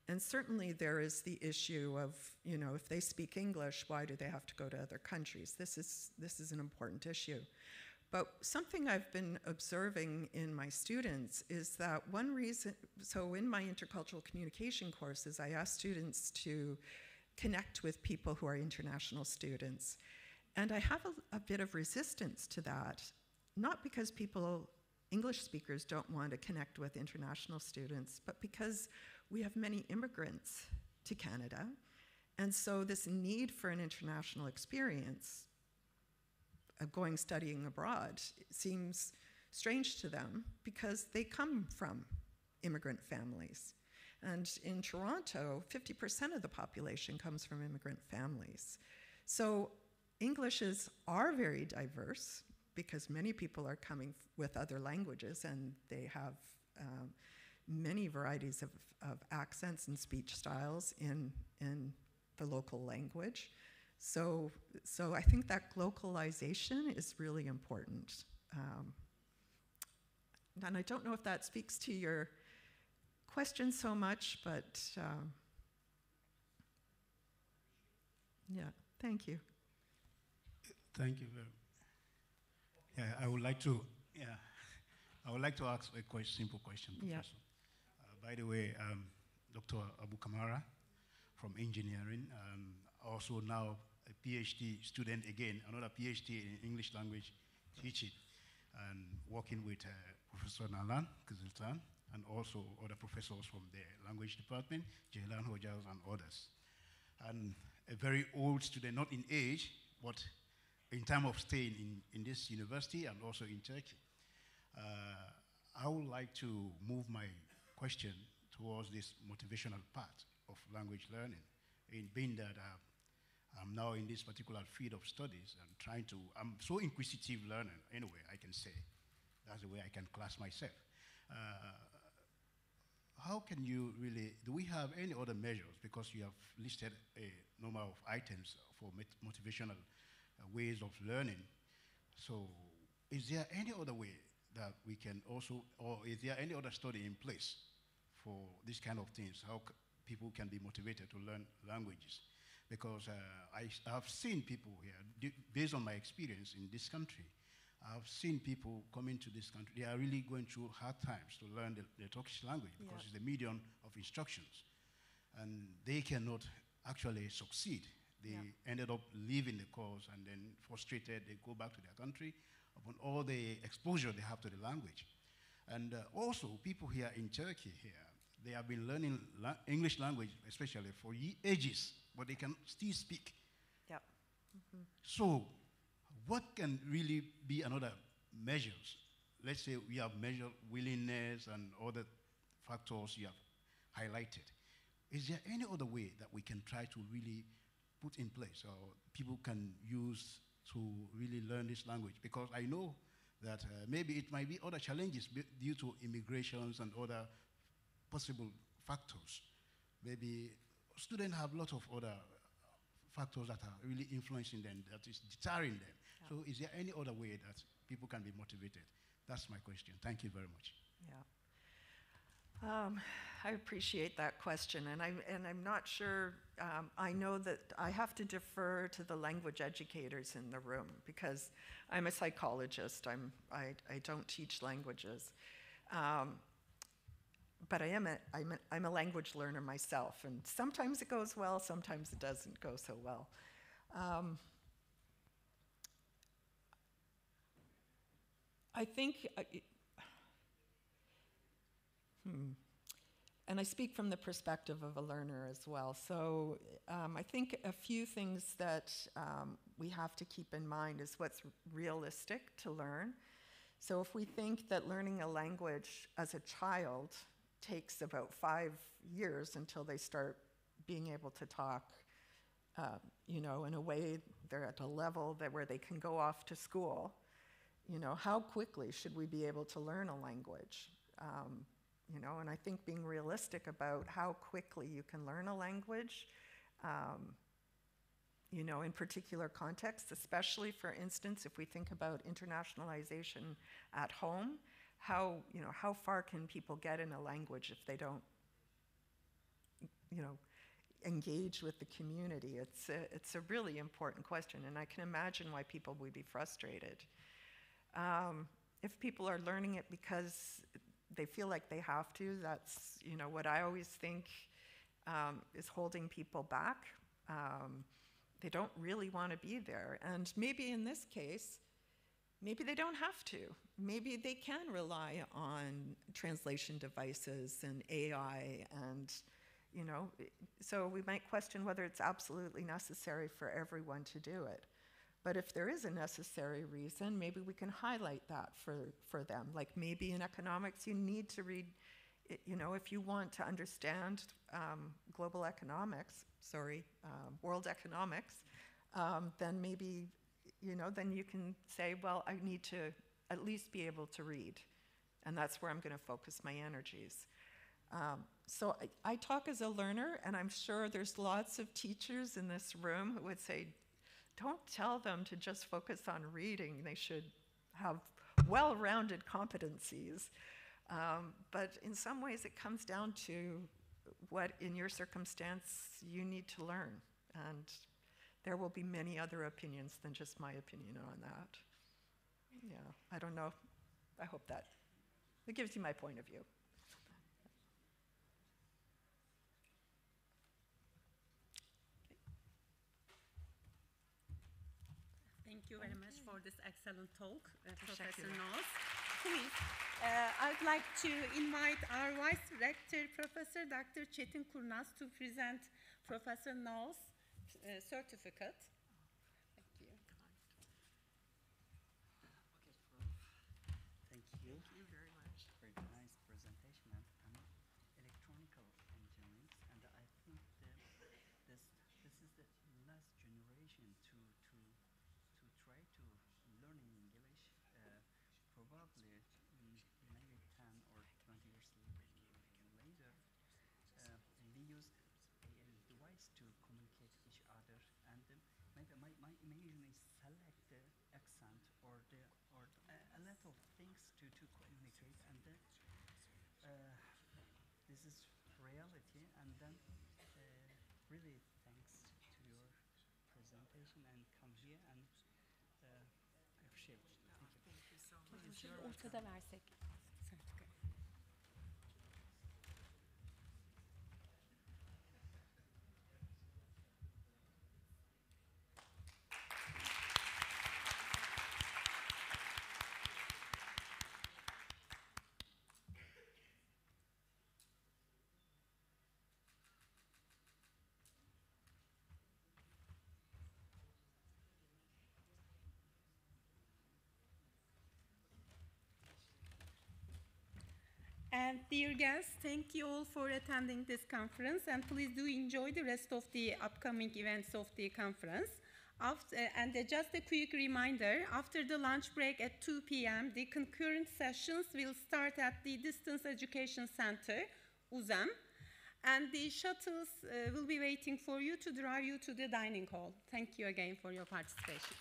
Speaker 7: and certainly there is the issue of, if they speak English, why do they have to go to other countries? This is an important issue. But something I've been observing in my students is that one reason, so in my intercultural communication courses, I ask students to connect with people who are international students. And I have a bit of resistance to that, not because English speakers don't want to connect with international students, but because we have many immigrants to Canada. And so this need for an international experience of studying abroad seems strange to them because they come from immigrant families. And in Toronto, 50% of the population comes from immigrant families. So Englishes are very diverse because many people are coming with other languages, and they have many varieties of accents and speech styles in the local language. So I think that localization is really important. And I don't know if that speaks to your question so much, but yeah, thank you.
Speaker 10: Thank you very much. Yeah, I would like to ask a simple question, Professor.
Speaker 7: Yeah.
Speaker 10: By the way, Dr. Abu Kamara from engineering, also now a PhD student again, another PhD in English language teaching, and working with Professor Nalan Kiziltan, and also other professors from the language department, Jailan Hojaz and others. And a very old student, not in age, but in terms of staying in this university and also in Turkey. I would like to move my question towards this motivational part of language learning, in being that I'm now in this particular field of studies and I'm so inquisitive learner, anyway, I can say. That's the way I can class myself. How can you really, do we have any other measures? Because you have listed a number of items for motivational ways of learning. So is there any other way that we can also, or is there any other study in place for these kind of things, how people can be motivated to learn languages? Because I've seen people here, based on my experience in this country, I've seen people coming to this country, they are really going through hard times to learn the Turkish language because it's the medium of instructions. And they cannot actually succeed. They ended up leaving the course and then frustrated, they go back to their country upon all the exposure they have to the language. And also, people here in Turkey they have been learning English language, especially for ages, but they can still speak.
Speaker 7: Yep. Mm-hmm.
Speaker 10: So, what can really be another measures? Let's say we have measured willingness and other factors you have highlighted. Is there any other way that we can try to really put in place or people can use to really learn this language? Because I know that maybe it might be other challenges due to immigrations and other possible factors. Maybe students have a lot of other factors that are really influencing them, that is deterring them. Yeah. So is there any other way that people can be motivated? That's my question. Thank you very much.
Speaker 7: Yeah. I appreciate that question, and I'm not sure. I know that I have to defer to the language educators in the room because I'm a psychologist. I don't teach languages, but I'm a language learner myself, and sometimes it goes well, sometimes it doesn't go so well. I think. And I speak from the perspective of a learner as well. So I think a few things that we have to keep in mind is what's realistic to learn. So if we think that learning a language as a child takes about 5 years until they start being able to talk, in a way they're at a level where they can go off to school, how quickly should we be able to learn a language? And I think being realistic about how quickly you can learn a language, in particular contexts, especially, for instance, if we think about internationalization at home, how far can people get in a language if they don't, engage with the community? It's a really important question, and I can imagine why people would be frustrated. If people are learning it because they feel like they have to, that's what I always think is holding people back. They don't really want to be there. And maybe in this case, maybe they don't have to. Maybe they can rely on translation devices and AI and, so we might question whether it's absolutely necessary for everyone to do it. But if there is a necessary reason, maybe we can highlight that for them. Like maybe in economics, you need to read you know, if you want to understand global economics, world economics, then maybe, you know, then you can say, well, I need to at least be able to read. And that's where I'm going to focus my energies. So I talk as a learner, and I'm sure there's lots of teachers in this room who would say, don't tell them to just focus on reading. They should have well-rounded competencies. But in some ways, it comes down to what, in your circumstance, you need to learn. And there will be many other opinions than just my opinion on that. Yeah, I don't know. I hope that it gives you my point of view.
Speaker 1: Thank you very much for this excellent talk, Professor
Speaker 7: ederim.
Speaker 1: Noz. Please, I'd like to invite our Vice Rector, Professor Dr. Çetin Kurnaz, to present Professor Noz's certificate. Thank you.
Speaker 3: Thank you.
Speaker 7: Thank you very much.
Speaker 3: Very nice presentation. I'm electronical engineering, and I think this is the last generation to try to learn English. Probably maybe 10 or 20 years later, we use a device to communicate each other, and maybe my imagination is select the accent or a lot of things to communicate, and then this is reality. And then really thanks to your presentation and come here and appreciate it. Thank you.
Speaker 7: Thank you so much.
Speaker 1: Ortada versek. Sertifika. And dear guests, thank you all for attending this conference, and please do enjoy the rest of the upcoming events of the conference. Just a quick reminder, after the lunch break at 2 p.m., the concurrent sessions will start at the Distance Education Center, UZEM, and the shuttles will be waiting for you to drive you to the dining hall. Thank you again for your participation.